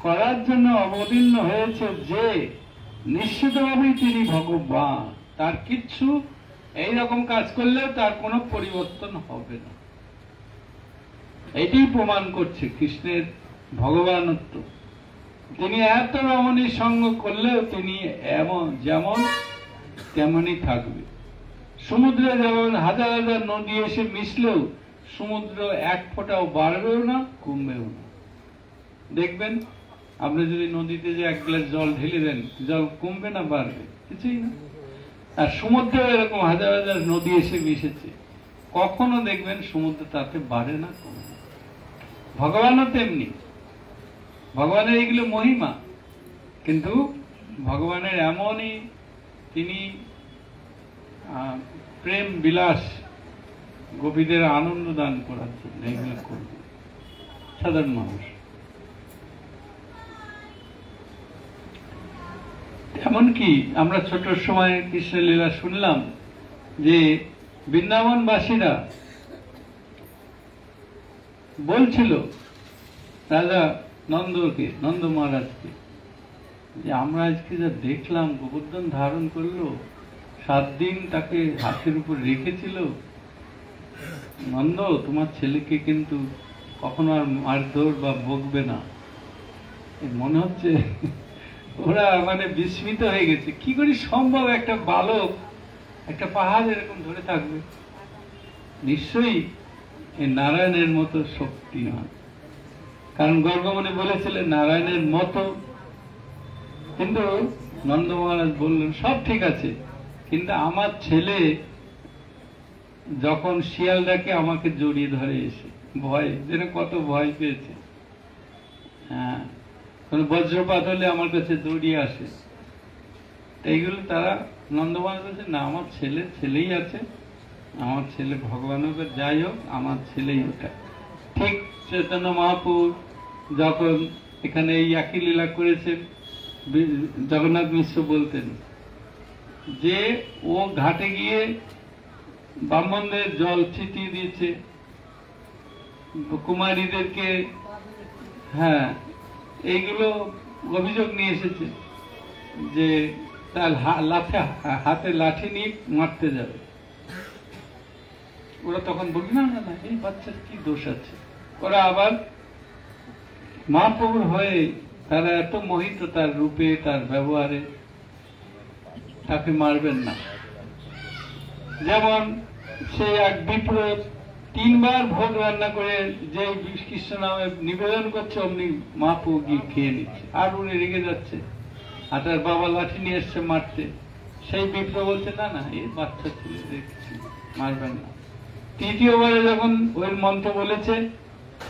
করার জন্য অবতীর্ণ হয়েছে যে নিশ্চিতভাবেই তিনি ভগবান। তার কিচ্ছু এইরকম কাজ করলেও তার কোনো পরিবর্তন হবে না। এটি প্রমাণ করছে কৃষ্ণের ভগবানত্ব। তিনি এত রমণীর সঙ্গ করলেও তিনি যেমন তেমনই থাকবে। সমুদ্রে যেমন হাজার হাজার নদী এসে মিশলেও সমুদ্র এক ফোঁটাও বাড়বেও না কমবেও না। দেখবেন আপনি যদি নদীতে যে এক গ্লাস জল ঢেলে দেন, জল কমবে না বাড়বে? কিছুই না। আর সমুদ্রে এরকম হাজার হাজার নদী এসে মিশেছে, কখনো দেখবেন সমুদ্র তাতে বাড়ে না কমে না। ভগবানও তেমনি, ভগবানের এগুলো মহিমা। কিন্তু ভগবানের এমনই তিনি প্রেম বিলাস গোপীদের আনন্দ দান করার জন্য এগুলো করবে সাধারণ মানুষ। এমনকি আমরা ছোট সময় কৃষ্ণের লীলা শুনলাম যে বৃন্দাবনবাসীরা বলছিল রাজা নন্দ মহারাজকে যে আমরা আজকে যা দেখলাম, গোবর্ধন ধারণ করলো, 7 দিন তাকে হাতের উপর রেখেছিল, নন্দ তোমার ছেলেকে কিন্তু কখনো আর মারধর বা বকবে না। মনে হচ্ছে ওরা বিস্মিত হয়ে গেছে, কি করে সম্ভব একটা বালক একটা পাহাড় এরকম ধরে থাকবে? নিশ্চয়ই এই নারায়ণের মতো শক্তিমান, কারণ গর্গমণি বলেছিলেন নারায়ণের মতো। কিন্তু নন্দ মহারাজ বললেন সব ঠিক আছে, কিন্তু আমার ছেলে যখন শিয়াল ডাকে আমাকে জড়িয়ে ধরে এসে ভয় যেন কত ভয় পেয়েছে। হ্যাঁ, কোন বজ্রপাত হলে আমার কাছে দৌড়িয়ে আসে। এইগুলো তারা নন্দবান বলছে, না আমার ছেলেই আছে, আমার ছেলে ভগবান হোক যাই হোক, আমার ছেলেই ওটা। ঠিক চৈতন্য মহাপ্রভু যখন এখানে এই একই লীলা করেছেন, জগন্নাথ মিশ্র বলতেন যে ও ঘাটে গিয়ে ব্রাহ্মণদের জল ছিটিয়ে দিয়েছে, কুমারীদেরকে, হ্যাঁ এইগুলো অভিযোগ নিয়ে এসেছে যে তার হাতে লাঠি নিয়ে মারতে যাবে। ওরা তখন বলবে না না না, এই বাচ্চার কি দোষ আছে। ওরা আবার মহাপ্রভুর হয়ে তারা এত মোহিত তার রূপে, তার ব্যবহারে, তাকে মারবেন না। যেমন সে এক বিপ্র 3 বার ভোগ রান্না করে যে কৃষ্ণ নামে নিবেদন করছে, অমনি মহাপ্রভু গিয়ে খেয়ে নিচ্ছে, আর উনি রেগে যাচ্ছে, আর তার বাবা লাঠি নিয়ে এসছে মারতে। সেই বিপ্র বলছে না না, এই বাচ্চা ছেলে দেখছি, মারবেন না। তৃতীয়বারে যখন ওই মন্ত্র বলেছে,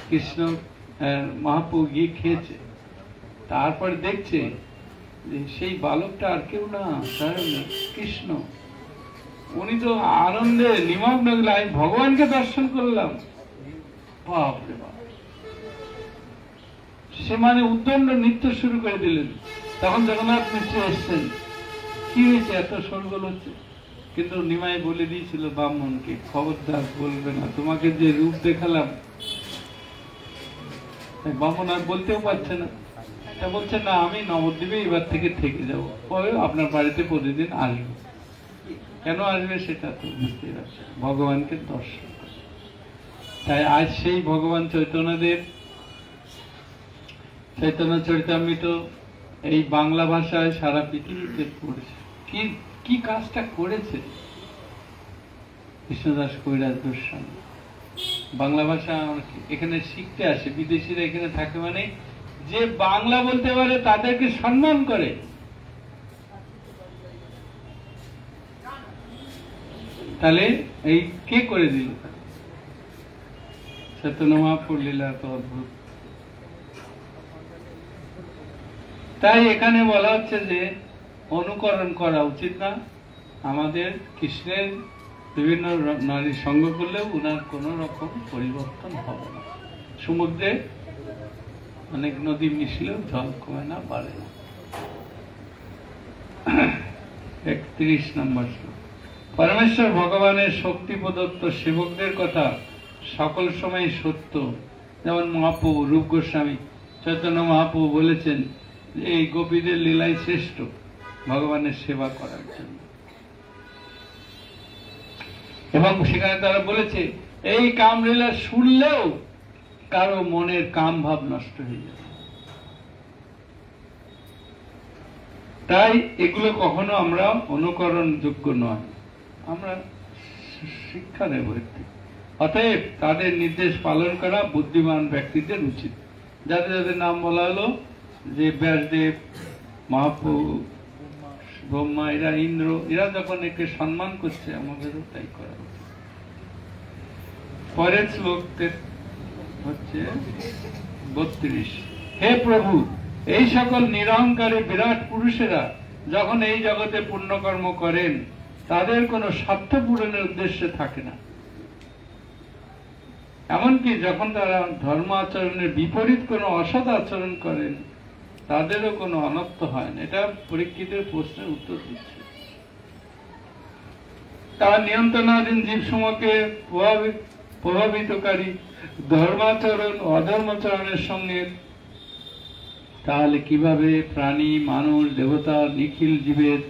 কৃষ্ণ মহাপ্রভু গিয়ে খেয়েছে, তারপরে দেখছে যে সেই বালকটা আর কেউ না, কৃষ্ণ। উনি তো আনন্দে নিমগ্ন হলেন, আমি ভগবানকে দর্শন করলাম। বাপরে বাপ, সে মানে উদ্দণ্ড নৃত্য শুরু করে দিলেন। তখন জগন্নাথ মিশ্র এসছেন, কি হয়েছে, এত সরগোল হচ্ছে? কিন্তু নিমাই বলে দিয়েছিল ব্রাহ্মণকে, খবরদার বলবে না, তোমাকে যে রূপ দেখালাম। ব্রাহ্মণ আর বলতেও পারছে না, তা বলছে না, আমি নবদ্বীপে এবার থেকে যাবো, পরে আপনার বাড়িতে প্রতিদিন আসবো। কেন আসবে সেটা তো বুঝতেই পারছে, ভগবানকে দর্শন। তাই আজ সেই ভগবান চৈতন্যদেব চৈতন্য চরিতামৃত এই বাংলা ভাষায় সারা পৃথিবীতে পড়েছে। কি কাজটা করেছে কৃষ্ণদাস কবিরাজ গোস্বামী। বাংলা ভাষা এখানে শিখতে আসে, বিদেশিরা এখানে থাকে, মানে যে বাংলা বলতে পারে তাদেরকে সম্মান করে। তাহলে এই কে করে দিল? চৈতন্য মহাপ্রভুর লীলা তো অদ্ভুত। তাই এখানে বলা হচ্ছে যে অনুকরণ করা উচিত না। আমাদের কৃষ্ণের বিভিন্ন নারী সঙ্গ করলেও উনার কোন রকম পরিবর্তন হবে না। সমুদ্রে অনেক নদী মিশলেও জল কমে না, বাড়ে না। 31 নম্বর শ্লোক। পরমেশ্বর ভগবানের শক্তি প্রদত্ত সেবকদের কথা সকল সময় সত্য। যেমন মহাপ্রভু রূপ গোস্বামী চৈতন্য মহাপ্রভু বলেছেন এই গোপীদের লীলাই শ্রেষ্ঠ ভগবানের সেবা করার জন্য। এবং সেখানে তারা বলেছে এই কামলীলা শুনলেও কারো মনের কাম ভাব নষ্ট হয়ে যাবে। তাই এগুলো কখনো আমরা অনুকরণ যোগ্য নয়, আমরা শিক্ষা নেব। অতএব তাদের নির্দেশ পালন করা বুদ্ধিমান ব্যক্তিদের উচিত। যাদের যাদের নাম বলা হলো, যে ব্যাসদেব, মহাপ্রভু, ব্রহ্মা, এরা ইন্দ্র, এরা যখন একে সম্মান করছে, আমাদেরও তাই করা উচিত। পরের শ্লোক হচ্ছে 32। হে প্রভু, এই সকল নিরহংকারী বিরাট পুরুষেরা যখন এই জগতে পুণ্যকর্ম করেন, তাদের কোনো স্বার্থ পূরণের উদ্দেশ্যে থাকে না। এমনকি যখন তারা ধর্ম আচরণের বিপরীত কোনো অসৎ আচরণ করেন, তাদেরও কোনো অনর্থ হয় না। এটা পরীক্ষিতের প্রশ্নের উত্তর দিচ্ছে। তার নিয়ন্ত্রণাধীন জীবসমূহকে প্রভাবিতকারী ধর্মাচরণ অধর্মাচরণের সঙ্গে তাহলে কিভাবে প্রাণী, মানুষ, দেবতা, নিখিল জীবের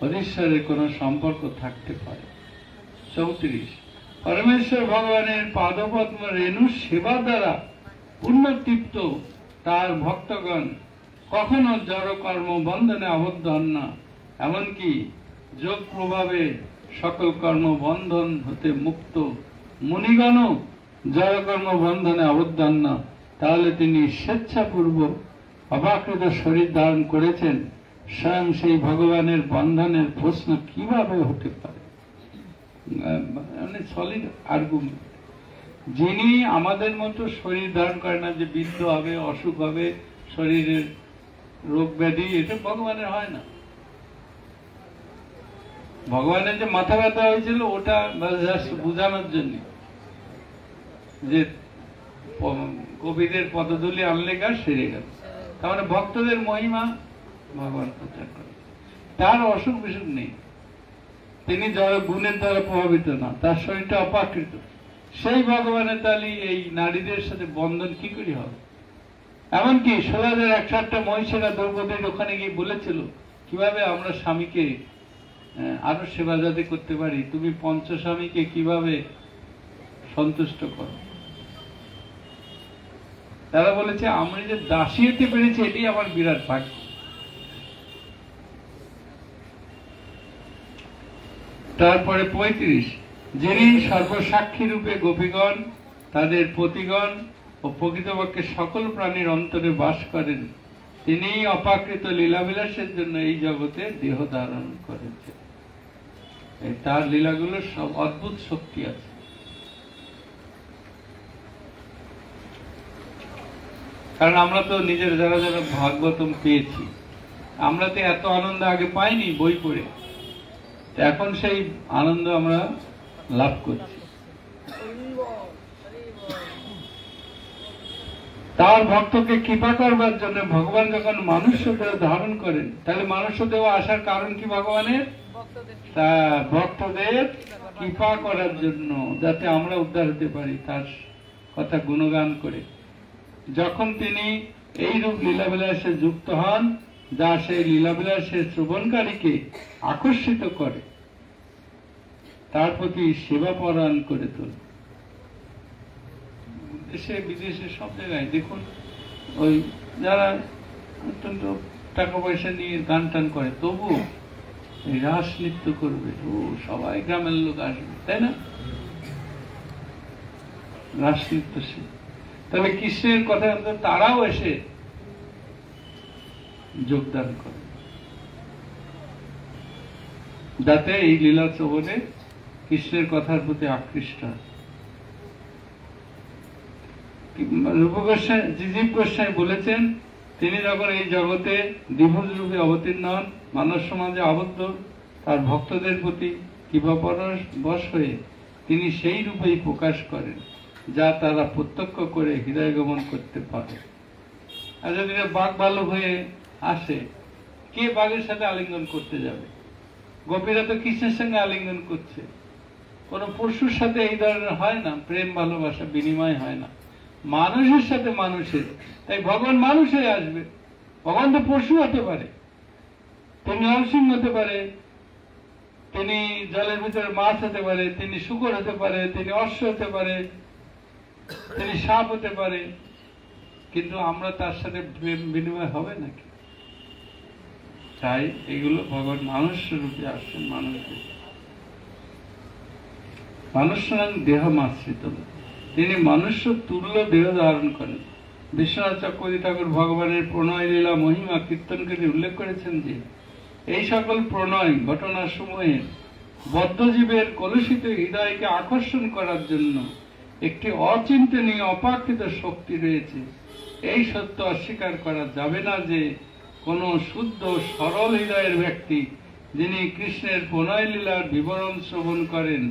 অধীশ্বরের কোন সম্পর্ক থাকতে পারে? 34। পরমেশ্বর ভগবানের পাদপদ্ম রেণু সেবা দ্বারা পূর্ণতৃপ্ত তার ভক্তগণ কখনো জড় কর্ম বন্ধনে আবদ্ধ হন না। এমনকি যোগ প্রভাবে সকল কর্ম বন্ধন হতে মুক্ত মুনিগণও জড়কর্ম বন্ধনে আবদ্ধ হন না। তাহলে তিনি স্বেচ্ছাপূর্বক অপাকৃত শরীর ধারণ করেছেন, স্বয়ং সেই ভগবানের বন্ধনের প্রশ্ন কিভাবে হতে পারে? Solid argument. যিনি আমাদের মতো শরীর ধারণ করে না, যে বৃদ্ধ হবে, অসুখ হবে, শরীরের রোগ ব্যাধি, এটা ভগবানের হয় না। ভগবানের যে মাথা ব্যথা হয়েছিল ওটা বোঝানোর জন্য, যে কবিদের পদধূলি আনলে গা সেরে গেল। তার মানে ভক্তদের মহিমা ভগবান প্রচার করে। তার অসুখ বিসুখ নেই, তিনি গুণের দ্বারা প্রভাবিত না, তার শরীরটা অপাকৃত। সেই ভগবানের তালি এই নারীদের সাথে বন্ধন কি করে হবে? এমনকি 16,160টা মহিষেরা দ্রৌপদীর ওখানে গিয়ে বলেছিল কিভাবে আমরা স্বামীকে আরো সেবা যাতে করতে পারি, তুমি পঞ্চস্বামীকে কিভাবে সন্তুষ্ট করো। তারা বলেছে আমি যে দাসী হতে পেরেছি এটি আমার বিরাট ভাগ্য। তারপরে 35, যিনি সর্বসাক্ষী রূপে গোপীগণ, তাদের পতিগণ ও প্রকৃতপক্ষে সকল প্রাণীর অন্তরে বাস করেন, তিনি অপাকৃত লীলাবিলাসের জন্য এই জগতে দেহ ধারণ করেছেন। তার লীলাগুলোর সব অদ্ভুত শক্তি আছে। কারণ আমরা তো নিজের যারা যারা ভাগবতম পেয়েছি, আমরা তো এত আনন্দ আগে পাইনি বই পড়ে, এখন সেই আনন্দ আমরা লাভ করছি। তার ভক্তকে কৃপা করবার জন্য ভগবান যখন মানুষ দেহ ধারণ করেন, তাহলে মানুষ দেহ আসার কারণ কি ভগবানের? তা ভক্তদের কৃপা করার জন্য, যাতে আমরা উদ্ধার হতে পারি তার কথা গুণগান করে। যখন তিনি এই রূপ লীলাবিলাসে যুক্ত হন, যা সেই লীলাবিলাসের শ্রবণকারীকে আকর্ষিত করে, তার প্রতি সেবা পরায়ণ করে তোলে। দেশে বিদেশে সব জায়গায় দেখুন, ওই যারা অত্যন্ত টাকা পয়সা নিয়ে গান টান করে, তবু রাস নৃত্য করবে, ও সবাই গ্রামের লোক আসবে, তাই না? রাস নৃত্য সে, তবে কৃষ্ণের কথা তারাও এসে যোগদান করে, যাতে এই লীলা শ্রবণে কৃষ্ণের কথার প্রতি আকৃষ্ট হয়। রূপ গোস্বামী, জীব গোস্বামী বলেছেন, তিনি যখন এই জগতে দ্বিভুজ রূপে অবতীর্ণ হন, মানব সমাজে আবদ্ধ তার ভক্তদের প্রতি কৃপাপরবশ হয়ে তিনি সেই রূপেই প্রকাশ করেন, যা তারা প্রত্যক্ষ করে হৃদয় গমন করতে পারে। আর যদি বাঘ ভালুক হয়ে আসে, কে বাঘের সাথে আলিঙ্গন করতে যাবে? গোপীরা তো কৃষ্ণের সঙ্গে আলিঙ্গন করছে। কোন পশুর সাথে এই ধরনের হয় না, প্রেম ভালোবাসা বিনিময় হয় না, মানুষের সাথে মানুষের। তাই ভগবান মানুষ হয়ে আসবে। ভগবান তো পশু হতে পারে, তিনি নরসিংহ হতে পারে, তিনি জলের ভিতরে মাছ হতে পারে, তিনি শূকর হতে পারে, তিনি অশ্ব হতে পারে, তিনি সাপ হতে পারে, কিন্তু আমরা তার সাথে প্রেম বিনিময় হবে নাকি? তাই এগুলো ভগবান মানুষ রূপে আসছেন। মানুষ দেহ মাশ্রিত, তিনি মনুষ্য তুল্য দেহ ধারণ করেন। বিশ্বনাথ চক্রবর্তী ঠাকুর ভগবানের প্রণয় লীলা মহিমা কীর্তন করে উল্লেখ করেছেন যে এই সকল প্রণয় ঘটনা সমূহের বদ্ধজীবের কলুষিত হৃদয়কে আকর্ষণ করার জন্য একটি অচিন্তনীয় অপাকৃত শক্তি রয়েছে। এই সত্য অস্বীকার করা যাবে না যে কোন শুদ্ধ সরল হৃদয়ের ব্যক্তি যিনি কৃষ্ণের প্রণয় লীলার বিবরণ শ্রবণ করেন,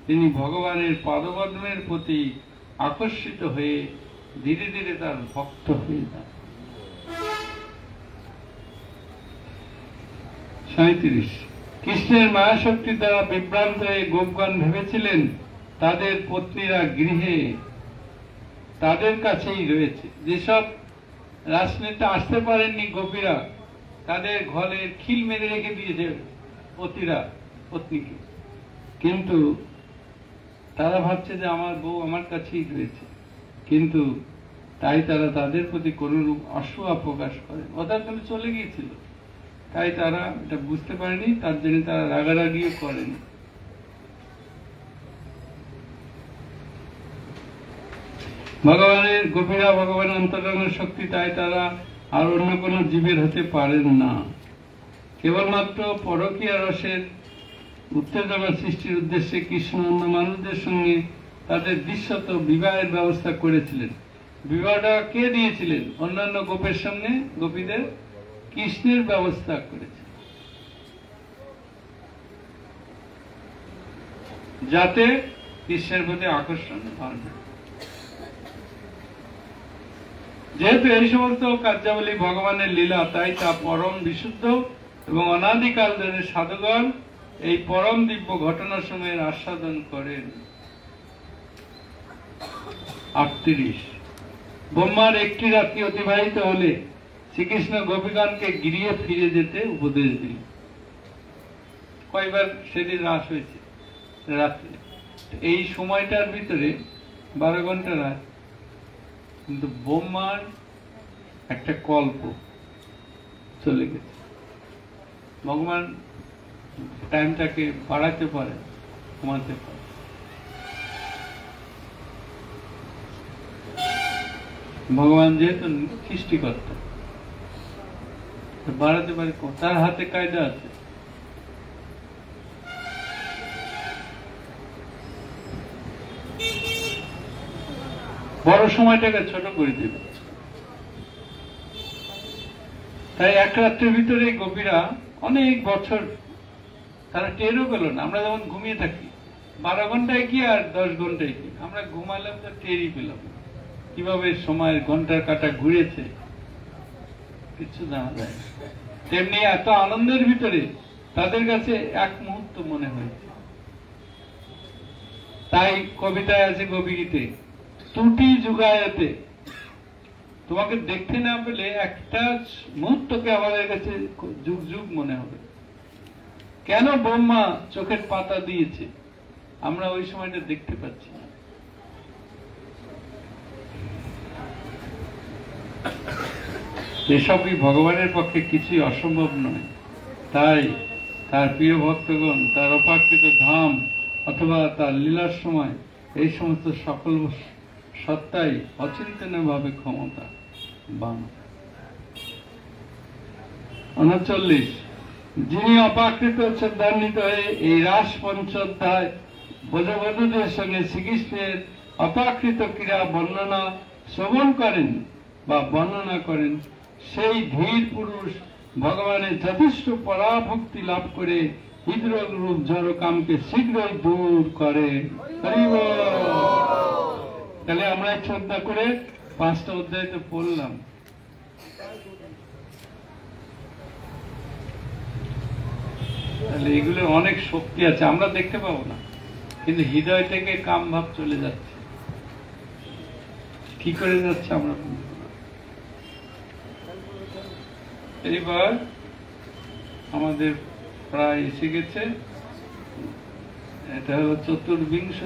তিনি ভগবানের পাদপদ্মের প্রতি আকর্ষিত হয়ে ধীরে ধীরে তার ভক্ত হয়ে যান। 37, কৃষ্ণের মায়াশক্তি দ্বারা বিভ্রান্ত হয়ে গোপগণ ভেবেছিলেন তাদের পত্নীরা গৃহে তাদের কাছেই রয়েছে। যেসব রাজনীতিতে আসতে পারেননি গোপীরা, তাদের ঘরের খিল মেরে রেখে দিয়েছে পত্নীকে, কিন্তু তারা ভাবছে যে আমার বউ আমার কাছেই রয়েছে, কিন্তু তাই তারা তাদের প্রতি কোনরূপ অসূয়া প্রকাশ করে। অর্থাৎ তারা চলে গিয়েছিল, তাই তারা এটা বুঝতে পারেনি, তার জন্য তারা রাগারাগিও করেনি। ভগবানের গোপীরা ভগবানের অন্তরঙ্গের শক্তি, তাই তারা আর অন্য কোন জীবের হতে পারেন না। কেবলমাত্র পরকীয়া রসের উত্তেজনা সৃষ্টির উদ্দেশ্যে কৃষ্ণ অন্য মানুষদের সঙ্গে তাদের দৃশ্যত বিবাহের ব্যবস্থা করেছিলেন। বিবাহটা কে দিয়েছিলেন? অন্যান্য গোপের সঙ্গে গোপীদের কৃষ্ণের ব্যবস্থা করেছে, যাতে কৃষ্ণের প্রতি আকর্ষণ বাড়বে। যেহেতু এই সমস্ত কার্যাবলী ভগবানের লীলা, তাই তা পরম বিশুদ্ধ এবং অনাদিকাল ধরে সাধুগণ এই পরম দিব্য ঘটনার সময়ের আস্বাদন করেন। 38 ব্রহ্মার একটি রাত্রি অতিবাহিত হলে শ্রীকৃষ্ণ গোপীগণকে গিরিয়ে ফিরে যেতে উপদেশ দিল। কয়বার সেদিন রাস হয়েছে রাত্রে, এই সময়টার ভিতরে 12 ঘন্টা রাত, কিন্তু ব্রহ্মার একটা কল্প চলে গেছে। ভগবান টাইমটাকে বাড়াতে পারে, কমাতে পারে। ভগবান যেহেতু সৃষ্টিকর্তা, বাড়াতে পারে, তার হাতে কায়দা আছে। বড় সময়টাকে ছোট করে দেবে। তাই এক রাত্রের ভিতরে গোপীরা অনেক বছর তারা টেরও পেল না। আমরা যেমন ঘুমিয়ে থাকি 12 ঘন্টায় কি আর 10 ঘন্টায় কি, আমরা ঘুমালাম তো টেরই পেলাম কিভাবে সময়ের ঘন্টার কাটা ঘুরেছে, কিছু জানা যায়। তেমনি এত আনন্দের ভিতরে তাদের কাছে এক মুহূর্ত মনে হয়েছে। তাই কবিতায় আছে কবি গীতে, ত্রুটি যুগায়তে, তোমাকে দেখতে না পেলে একটা মুহূর্তকে আমাদের কাছে যুগ যুগ মনে হবে। কেন ব্রহ্মা চোখের পাতা দিয়েছে, আমরা ওই সময়টা দেখতে পাচ্ছি না। এসবই ভগবানের পক্ষে কিছুই অসম্ভব নয়। তাই তার প্রিয় ভক্তগণ তার অপাকৃত ধাম অথবা তার লীলার সময় এই সমস্ত সকল সত্তাই অচিন্তনীয় ভাবে ক্ষমতা বান। 39 যিনি অপাকৃত শ্রদ্ধান্বিত হয়ে এই রাস পঞ্চোধ্যায় ব্রজবধূদের সঙ্গে শ্রীকৃষ্ণের অপাকৃত ক্রীড়া বর্ণনা শ্রবণ করেন বা বর্ণনা করেন, সেই ধীর পুরুষ ভগবানের যথেষ্ট পরাভক্তি লাভ করে হৃদরোগ রূপ জড় কামকে শীঘ্রই দূর করে। তাহলে আমরা শ্রদ্ধা করে 5টা অধ্যায় তো পড়লাম। তাহলে এগুলো অনেক শক্তি আছে, আমরা দেখতে পাবো না, কিন্তু হৃদয় থেকে কাম ভাব চলে যাচ্ছে। কি করে যাচ্ছে আমরা। এইবার আমাদের প্রায় এসে গেছে, এটা হলো 34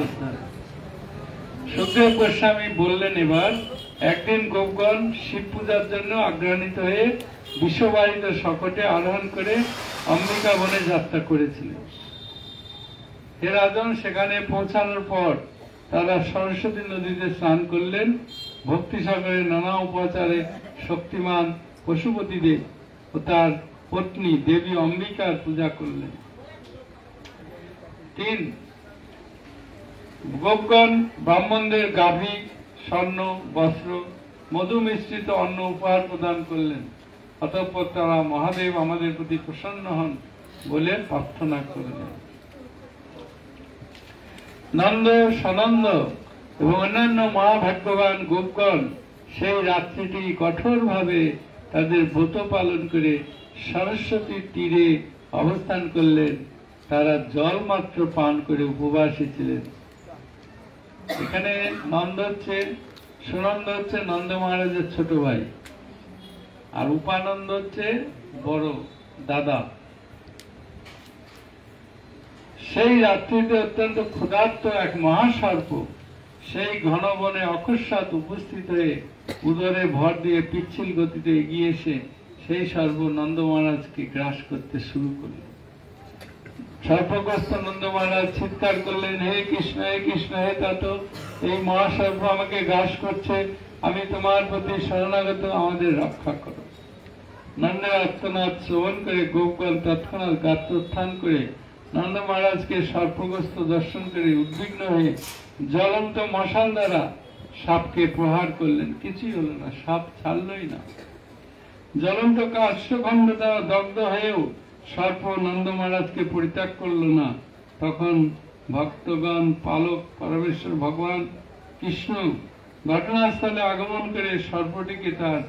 অধ্যায়। সুখদেব গোস্বামী বললেন, এবার একদিন গোপগণ শিব পূজার জন্য আগ্রহিত হয়ে বিশ্ববাহিত শকটে আরোহণ করে অম্বিকা বনে যাত্রা করেছিলেন। হে রাজন, সেখানে পৌঁছানোর পর তারা সরস্বতী নদীতে স্নান করলেন। ভক্তি সাগরে নানা উপাচারে শক্তিমান পশুপতি দেব ও তার পত্নী দেবী অম্বিকার পূজা করলেন। 3 গোপগণ ব্রাহ্মণদের গাভী, স্বর্ণ, বস্ত্র, মধু মিশ্রিত অন্ন উপহার প্রদান করলেন। অতঃপর তারা মহাদেব আমাদের প্রতি প্রসন্ন হন বলে প্রার্থনা করলেন। নন্দ, সনন্দ এবং অন্যান্য মহাভাগ্যবান গোপগণ সেই রাত্রিটি কঠোরভাবে তাদের ব্রত পালন করে সরস্বতীর তীরে অবস্থান করলেন। তারা জল মাত্র পান করে উপবাসী ছিলেন। এখানে সুনন্দ হচ্ছে নন্দ মহারাজের ছোট ভাই, আর উপানন্দ হচ্ছে বড় দাদা। সেই রাত্রিতে অত্যন্ত ক্ষুধার্ত এক মহাসর্প সেই ঘন বনে অকস্মাৎ উপস্থিত হয়ে উদরে ভর দিয়ে পিচ্ছিল গতিতে এগিয়ে এসে সেই সর্প নন্দ মহারাজকে গ্রাস করতে শুরু করল। সর্পগ্রস্ত নন্দ মহারাজ চিৎকার করলেন, হে কৃষ্ণ, হে কৃষ্ণ, হে তত, এই মহাসর্প আমাকে গ্রাস করছে, আমি তোমার প্রতি শরণাগত, আমাদের রক্ষা করো। নন্দের আর্তনাদ শ্রবণ করে গোপগণ তৎক্ষণাৎ গাত্রোত্থান করে নন্দ মহারাজকে সর্পগ্রস্ত দর্শন করে উদ্বিগ্ন হয়ে জ্বলন্ত মশাল দ্বারা সাপকে প্রহার করলেন, কিছুই হলো না, সাপ ছাড়লই না। জ্বলন্ত কাষ্ঠখণ্ড দ্বারা দগ্ধ হয়েও সর্প নন্দ মহারাজকে পরিত্যাগ করল না। তখন ভক্তগণ পালক পরমেশ্বর ভগবান কৃষ্ণ ঘটনাস্থলে আগমন করে সর্পটিকে তার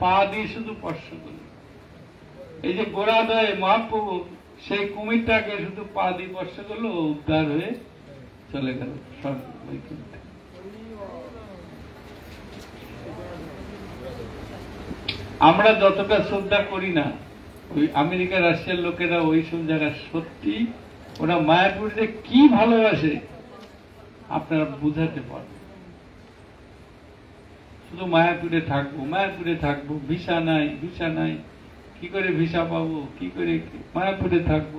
পা দিয়ে শুধু স্পর্শ করল। এই যে গোড়াদয় মহাপ্রভু সেই কুমিরটাকে শুধু পা দিয়ে স্পর্শ করলো, উদ্ধার হয়ে চলে গেল সর্প বৈকুণ্ঠে। আমরা যতটা শ্রদ্ধা করি না, ওই আমেরিকা রাশিয়ার লোকেরা ওই সব জায়গায় সত্যি ওরা মায়াপুরীতে কি ভালোবাসে আপনারা বুঝাতে পারবেন। শুধু মায়াপুরে থাকবো, মায়াপুরে থাকবো, ভিসা নাই, ভিসা নাই, কি করে ভিসা পাবো, কি করে মায়াপুরে থাকবো।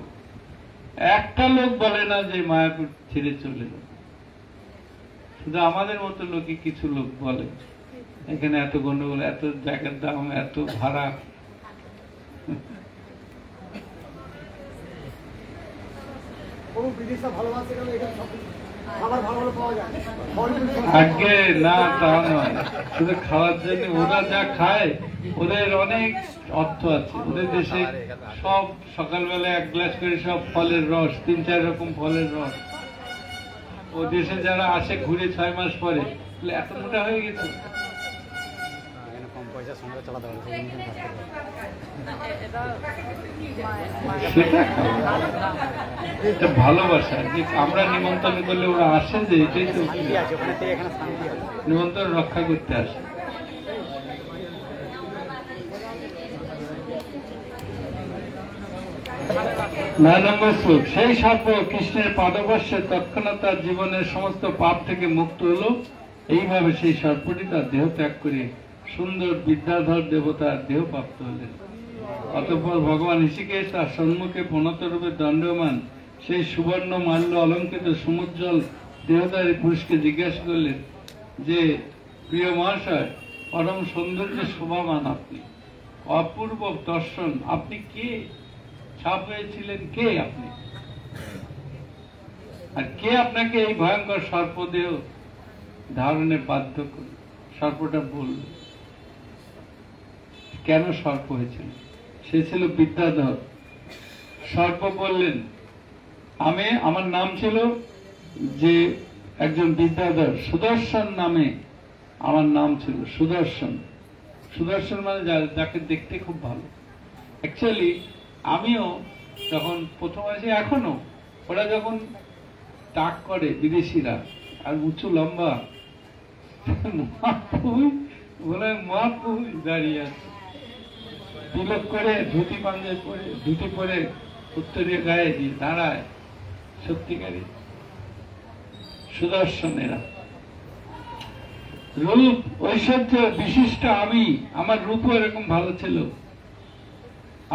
একটা লোক বলে না যে মায়াপুর ছেড়ে চলে যাবে। শুধু আমাদের মতো লোকই কিছু লোক বলে এখানে এত গন্ডগোল, এত জায়গার দাম, এত ভাড়া। আগে না, তা নয়, শুধু খাওয়ার জন্য ওরা যা খায়, ওদের অনেক অর্থ আছে। ওদের দেশে সব সকালবেলা 1 গ্লাস করে সব ফলের রস, 3-4 রকম ফলের রস। ও দেশে যারা আসে ঘুরে 6 মাস পরে, এত মোটা হয়ে গেছে। এটা ভালোবাসা যে আমরা নিমন্ত্রণ করলে ওরা আসে, যে এটাই তো নিমন্ত্রণ রক্ষা করতে আসে। 9 নম্বর শ্লোক। সেই সর্প কৃষ্ণের পাদবর্ষে তৎক্ষণাৎ তার জীবনের সমস্ত পাপ থেকে মুক্ত হলো। এইভাবে সেই সর্পটি তার দেহ ত্যাগ করে সুন্দর বিদ্যাধর দেবতার দেহ প্রাপ্ত হলেন। অতঃপর ভগবান ঋষিকেশ তার সম্মুখে প্রণত রূপে দণ্ডমান সেই সুবর্ণ মাল্য অলঙ্কৃত সমুজ্জ্বল দেহধারী পুরুষকে জিজ্ঞাসা করলেন যে, প্রিয় মহাশয়, পরম সৌন্দর্য শোভামান আপনি, অপূর্ব দর্শন, আপনি কে? সাপ হয়েছিলেন কে আপনি? আর কে আপনাকে এই ভয়ঙ্কর সর্পদেহ ধারণে বাধ্য করে? সর্পটা বলল কেন সর্প হয়েছিল। সে ছিল বিদ্যাধর। সর্প বললেন, আমার নাম ছিল যে একজন বিদ্যাধর, সুদর্শন নামে আমার নাম ছিল, সুদর্শন। সুদর্শন মানে যাকে দেখতে খুব ভালো। অ্যাকচুয়ালি আমিও যখন প্রথম আসি, এখনো ওরা যখন টাক করে বিদেশিরা, আর উঁচু লম্বা, বলে মহাপ্রভু দাঁড়িয়ে আছে, তিলক করে, ধুতি পাঞ্জাবি পরে, ধুতি পরে, উত্তরীয় গায়ে দিয়ে দাঁড়ায়, সত্যিকারী সুদর্শনেরা। রূপ ঐশ্বর্য বিশিষ্ট আমি, আমার রূপও এরকম ভালো ছিল।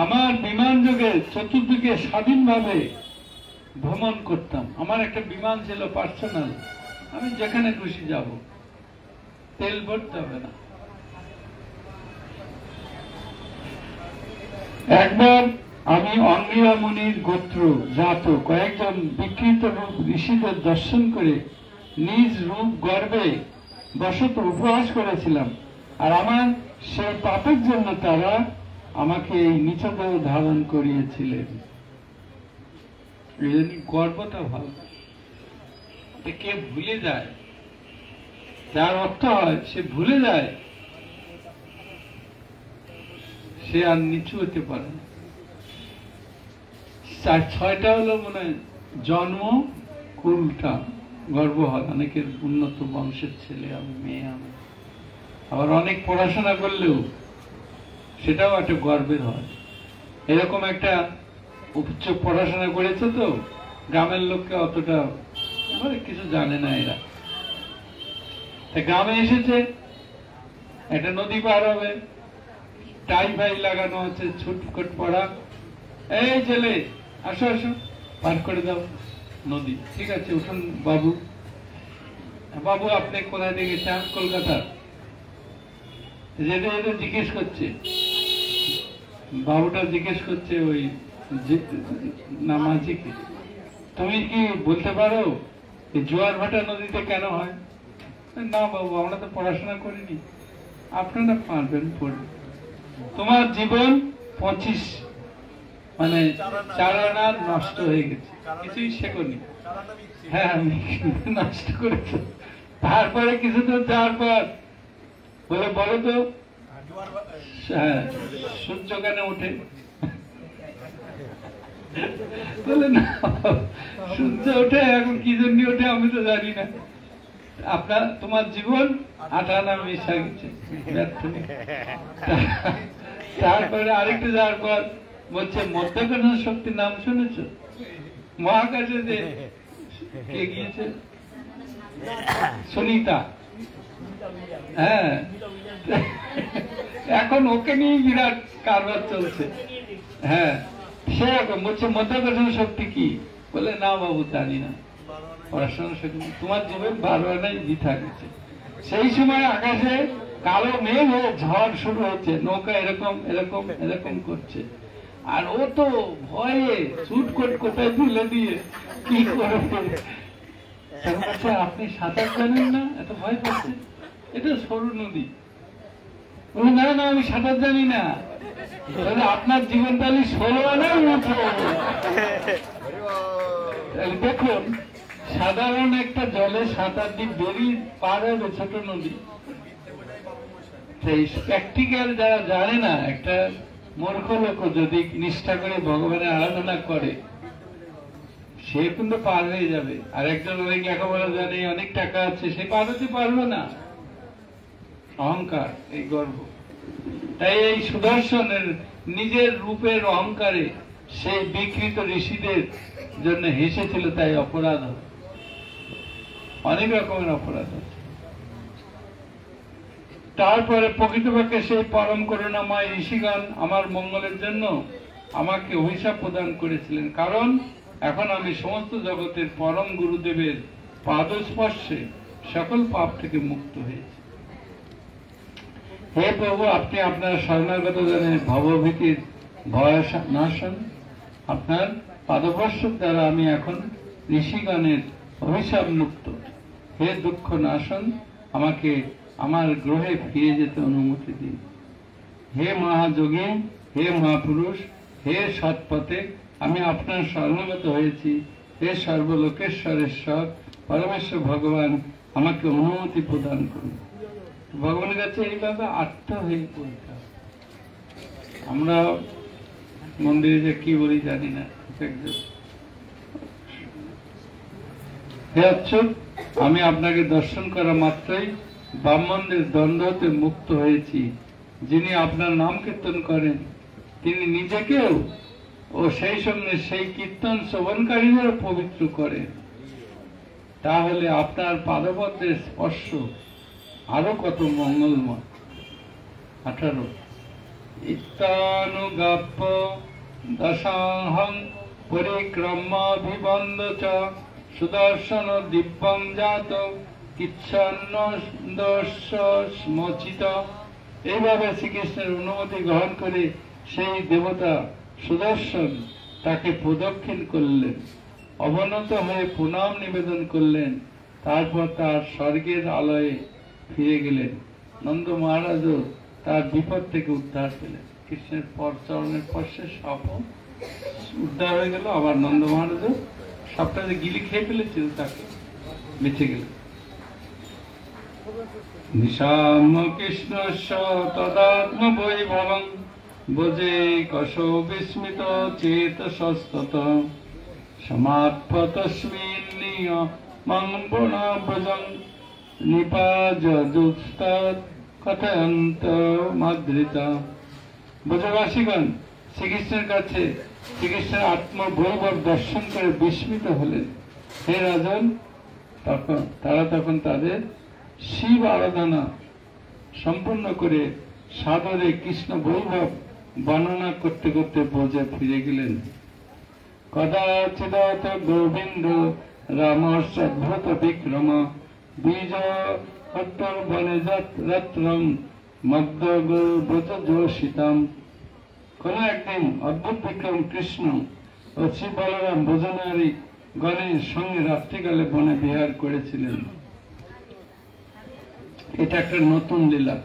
আমার বিমান যোগে চতুর্দিকে স্বাধীনভাবে ভ্রমণ করতাম। আমার একটা বিমান ছিল পার্সোনাল, আমি যেখানে খুশি যাব, তেল ভরতে হবে না। একবার আমি অঙ্গিরা মুনির গোত্র জাত কয়েকজন বিকৃত রূপ ঋষিদের দর্শন করে নিজ রূপ গর্বে বশত উপহাস করেছিলাম, আর আমার সেই পাপের জন্য তারা আমাকে এই নিচদেহ ধারণ করিয়েছিলেন। এই জন্য গর্বটা ভালো, কে ভুলে যায়, যার অর্থ হয় সে ভুলে যায়, সে আর নিচু হতে পারে না। 6টা হলো মনে হয় জন্ম, কুলটা গর্ব হয়, অনেকের উন্নত বংশের ছেলে আমি, মেয়ে আমি। আবার অনেক পড়াশোনা করলেও সেটাও একটা গর্বের হয়। এরকম একটা উচ্চ পড়াশোনা করেছে তো গ্রামের লোককে অতটা কিছু জানে না এরা। গ্রামে এসেছে, একটা নদী পার হবে, টাই ফাই লাগানো আছে, ছুটফুট পড়া, এই ছেলে আসো আসো, পার করে দাও নদী। ঠিক আছে, উঠুন বাবু। বাবু আপনি কোথায় থেকে গেছেন? কলকাতা। যেটা যেটা জিজ্ঞেস করছে, বাবুটা জিজ্ঞেস করছে ওই নামাজিকে, তুমি কি বলতে পারো জোয়ার ভাটা নদীতে কেন হয়? না বাবু, আমরা তো পড়াশোনা করিনি। আপনারা পারবেন পড়বে। তোমার জীবন 25 মানে 4 আনা নষ্ট হয়ে গেছে, কিছুই শেখনি। হ্যাঁ, আমি নষ্ট করেছি। তারপরে কিছু তো যাওয়ার পর বলে বলো তো, হ্যাঁ, সূর্য কেন ওঠে? বলে না, সূর্য ওঠে, এখন কি জন্য ওঠে আমি তো জানি না। তোমার জীবন 8 আনা মিস হয়ে গেছে, ব্যর্থ। তারপরে আরেকটু যাওয়ার পর বলছে মধ্যাকর্ষণ শক্তির নাম শুনেছ? মহাকাশে যে কে গিয়েছে? সুনিতা। হ্যাঁ, এখন ওকে নিয়ে বিরাট কারবার চলছে। হ্যাঁ, সে এখন বলছে মধ্যাকর্ষণ শক্তি কি? বলে না বাবু, জানি না, পড়াশোনা শক্তি। তোমার জীবন 12 আনাই বৃথা গেছে। সেই সময় আকাশে কালো মেঘ হয়ে ঝড় শুরু হচ্ছে, নৌকা এরকম এরকম এরকম করছে, আর ও তো ভয়ে সুট কোট কোথায় তুলে দিয়ে কি করবে। আপনি সাঁতার জানেন না, এত ভয় পাচ্ছেন? এটা সরু নদী। বলে না না, আমি সাঁতার জানি না। তাহলে আপনার জীবন তাহলে 16 আনাই উঠে। দেখুন, সাধারণ একটা জলে সাঁতার দিয়ে বেরিয়ে পার হবে ছোট নদী। সেই প্র্যাকটিক্যাল যারা জানে না, একটা মূর্খ লোক যদি নিষ্ঠা করে ভগবানের আরাধনা করে, সে কিন্তু পার হয়ে যাবে। আর একজন অনেক লেখাপড়া জানে, অনেক টাকা আছে, সে পার হতে পারবে না। অহংকার, এই গর্ব। তাই এই সুদর্শনের নিজের রূপের অহংকারে সেই বিকৃত ঋষিদের জন্য হেসেছিল, তাই অপরাধ হবে। অনেক রকমের অপরাধ আছে। তারপরে প্রকৃতপক্ষে সেই পরম করুণাময় ঋষিগণ আমার মঙ্গলের জন্য আমাকে অভিশাপ প্রদান করেছিলেন, কারণ এখন আমি সমস্ত জগতের পরম গুরুদেবের পাদস্পর্শে সকল পাপ থেকে মুক্ত হয়েছি। হে প্রভু, আপনি আপনার শরণাগত জনের ভবভীতির ভয় নাশন, আপনার পাদস্পর্শ দ্বারা আমি এখন ঋষিগণের অভিশাপ মুক্ত। হে দুঃখ নাশন, আমাকে আমার গ্রহে ফিরে যেতে অনুমতি দিন। হে মহাযোগী, হে মহাপুরুষ, হে সৎপথে, আমি আপনার শরণাগত হয়েছি। হে সর্বলোকেশ্বরেশ্বর পরমেশ্বর ভগবান, আমাকে অনুমতি প্রদান করুন। ভগবানের কাছে এইভাবে আত্ম হয়ে পড়তে হবে। আমরা মন্দিরে যে কি বলি জানি না। হে অচ্যুত, আমি আপনাকে দর্শন করা মাত্রই ব্রাহ্মণদের দ্বন্দ্ব হতে মুক্ত হয়েছি। যিনি আপনার নাম কীর্তন করেন, তিনি নিজেকেও ও সেই সঙ্গে সেই কীর্তন শ্রবণকারীদেরও পবিত্র করেন। তাহলে আপনার পাদপদ্মের স্পর্শ আরো কত মঙ্গলময়। 18 ইত্যানুগাপ্য দশাহং পরিক্রমাভিবন্দ চ সুদর্শন দিব্যং জাত কিচ্ছন্নদর্শমোচিত। এইভাবে শ্রীকৃষ্ণের অনুমতি গ্রহণ করে সেই দেবতা সুদর্শন তাকে প্রদক্ষিণ করলেন, অবনত হয়ে প্রণাম নিবেদন করলেন। তারপর তার স্বর্গের আলয়ে ফিরে গেলেন। নন্দ মহারাজও তার বিপদ থেকে উদ্ধার পেলেন। কৃষ্ণের চরণের স্পর্শে সাপ উদ্ধার হয়ে গেল। আবার নন্দ মহারাজও সাপটা যে গিলি খেয়ে ফেলেছিল তাকে বেঁচে গেল। নিশাম কৃষ্ণ তদাত্ম বৈভবং বোঝে কশ বিস্মিত চেতসস্তত সমাপ্য তস্মিন নিয়মং নিপাজুস্তাৎ কথয়ন্ত মাদ্রিতা। ব্রজবাসীগণ শ্রীকৃষ্ণের কাছে শ্রীকৃষ্ণের আত্মবৈভব দর্শন করে বিস্মিত হলেন। হে রাজন, তারা তখন তাদের শিব আরাধনা সম্পূর্ণ করে সাদরে কৃষ্ণ বৈভব বর্ণনা করতে করতে ব্রজে ফিরে গেলেন। কদাচিদত গোবিন্দ রামশ্রদ্ভুত বিক্রম বীজ হত্তর বনে রত্রম মধ্য ব্রজ যোষিতাম। কোন একদিন অদ্ভুত বিক্রম কৃষ্ণ ও শ্রী বলরাম ব্রজনারী গণের সঙ্গে রাত্রিকালে বনে বিহার করেছিলেন। এটা একটা নতুন লীলা।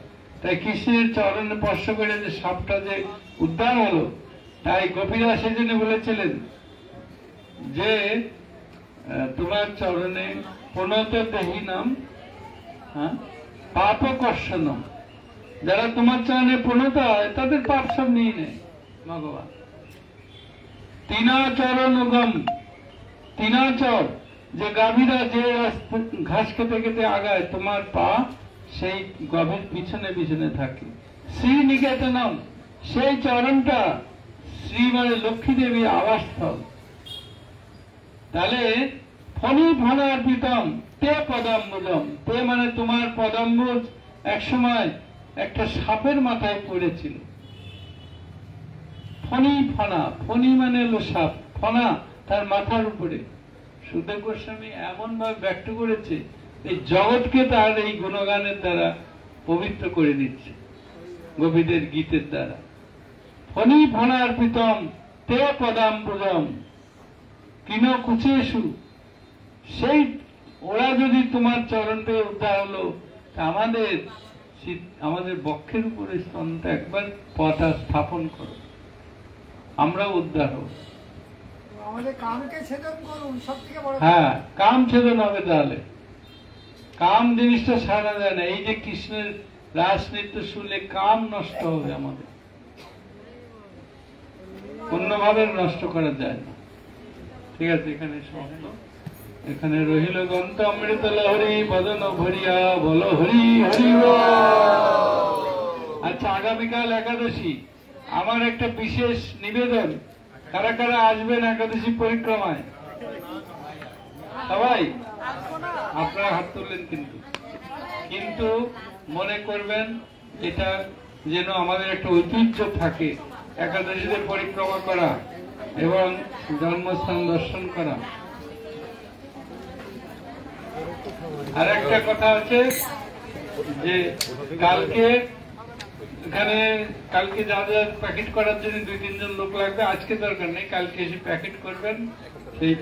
তাই কৃষ্ণের চরণে স্পর্শ করে যে সাপটা যে উদ্ধার হলো, তাই গোপীরা সেজন্য বলেছিলেন যে তোমার চরণে প্রণত দেহি নাম পাপ কর্ষণ। যারা তোমার চরণে প্রণত হয় তাদের পাপ সব নিয়ে নেয় ভগবান। তিনাচরণগম, তিনাচর, যে গাভীরা যে ঘাস খেতে খেতে আগায়, তোমার পা সেই গভীর পিছনে পিছনে থাকে। শ্রী নিকেতনম, সেই চরণটা শ্রী মানে লক্ষ্মী দেবীর আবাসস্থল। তাহলে ফণি ফণার প্রীতম তে পদাম্বুজম, তে মানে তোমার পদাম্বুজ এক সময় একটা সাপের মাথায় পড়েছিল। ফণি ফণা, ফণি মানে হলো সাপ, ফণা তার মাথার উপরে। সুখদেব গোস্বামী এমন ভাবে ব্যক্ত করেছে এই জগৎকে তার এই গুণগানের দ্বারা পবিত্র করে দিচ্ছে, গোপীদের গীতের দ্বারা। ফণি ফণার প্রীতম তে পদাম্বুজম কিন কুচেষু, সেই ওরা যদি তোমার চরণ পেয়ে উদ্ধার হলো, আমাদের বক্ষের উপরে স্তনটা একবার পথা স্থাপন করো, আমরা উদ্ধার হব। আমাদের কামকে ছেদন করুন, সবথেকে বড়। হ্যাঁ, কাম ছেদন হবে। তাহলে কাম জিনিসটা সারা যায় না। এই যে কৃষ্ণের রাস নৃত্য শুনলে কাম নষ্ট হবে আমাদের, অন্যভাবে নষ্ট করা যায় না। ঠিক আছে, এখানে সমাপ্ত। এখানে রহিল গন্ত অমৃত লহরি বদন ভরিয়া বল হরি হরি বল। আচ্ছা, আগামীকাল একাদশী। আমার একটা বিশেষ নিবেদন, কারা কারা আসবেন একাদশী পরিক্রমায়? সবাই আপনারা হাত তুললেন, কিন্তু মনে করবেন এটা যেন আমাদের একটা ঐতিহ্য থাকে, একাদশীতে পরিক্রমা করা এবং জন্মস্থান দর্শন করা। আর একটা কথা আছে যে কালকে এখানে যা যা প্যাকেট করার জন্য 2-3 জন লোক লাগবে, আজকে দরকার নেই, কালকে এসে প্যাকেট করবেন। সেই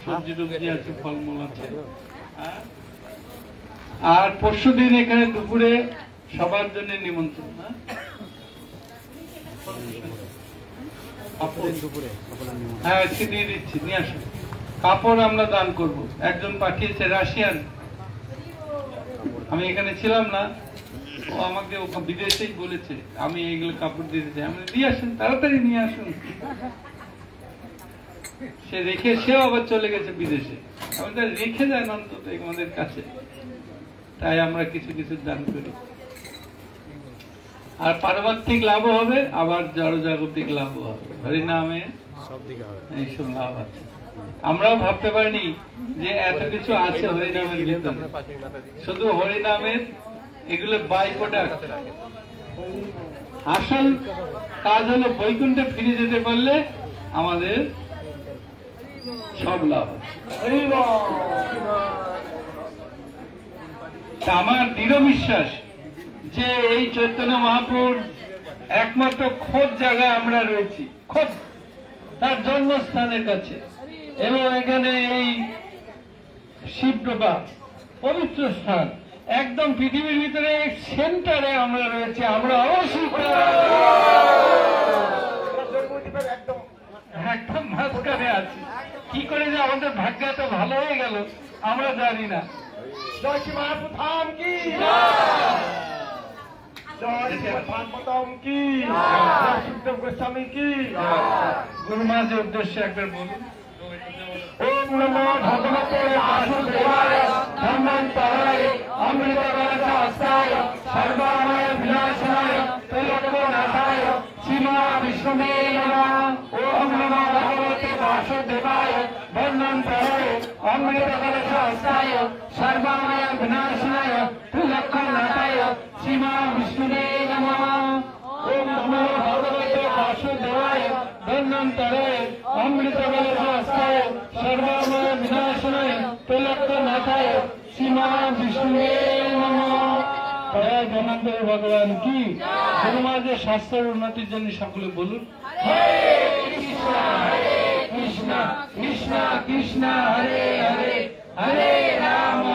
সবজি টবজি আছে, ফলমূল আছে। আর পরশুদিন এখানে দুপুরে সবার জন্য নিমন্ত্রণ। হ্যাঁ, আজকে দিয়ে দিচ্ছি, নিয়ে আসুন। কাপড় আমরা দান করব। একজন পাঠিয়েছে রাশিয়ান, আমি এখানে ছিলাম না, ও আমাকে বিদেশেই বলেছে আমি এইগুলো কাপড় দিতে চাই। আমি দিয়ে আসুন, তাড়াতাড়ি নিয়ে আসুন। সে রেখে সেও আবার চলে গেছে বিদেশে। আমাদের রেখে যান অন্তত আমাদের কাছে, তাই আমরা কিছু কিছু দান করি। আর পারমার্থিক লাভ হবে, আবার জড়জাগতিক লাভ হবে, হরিনামে এইসব লাভ আছে। আমরাও ভাবতে পারিনি যে এত কিছু আছে হরিনামের ভিতরে। শুধু হরিনামের এগুলো বাই প্রোডাক্ট। আসল কাজ হলো বৈকুণ্ঠে ফিরে যেতে পারলে আমাদের সব লাভ আছে। আমার দৃঢ় বিশ্বাস যে এই চৈতন্য মহাপ্রভুর একমাত্র খোঁজ জায়গায় আমরা রয়েছি, খোঁজ তার জন্মস্থানের কাছে। এবং এখানে এই শিবপ্রভা পবিত্র স্থান, একদম পৃথিবীর ভিতরে সেন্টারে আমরা রয়েছি। আমরা অবশ্যই একদম মাঝখানে আছি। কি করে যে আমাদের ভাগ্য এত ভালো হয়ে গেল আমরা জানি না। জয় শ্রী মহাপ্রভু ধাম কি, জয় শ্রীমৎ কি, জয় সুখদেব গোস্বামী কি। গুরু মহারাজের উদ্দেশ্যে একবার বলুন। ওম নমো ভগবতে বাসুদেবায় ধর্মান্তরায় অমৃতকলশাস্তায় সর্বাময় বিনাশায় ত্রিলোকনাথায় শ্রীমা বিষ্ণুবে নমঃ। ওম নমো ভগবতে বাসুদেবায় ধর্মান্তরায় অমৃতকলশাস্তায় সর্বাময় বিনাশায় ত্রিলোকনাথায় শ্রীমা বিষ্ণুবে নমঃ। ওম নমো ভগবতে বাসুদেবায় ধন্যন্তরায় অমৃতকলশাস্তায় সর্বময় বিনাশনায় ত্রিলোকনাথায় শ্রীমা বিষ্ণুবে নমঃ। জয় জনার্দন ভগবান কি। গুরু মহারাজের স্বাস্থ্যের উন্নতির জন্য সকলে বলুন হরে কৃষ্ণ হরে কৃষ্ণ কৃষ্ণ কৃষ্ণ কৃষ্ণ হরে হরে হরে রাম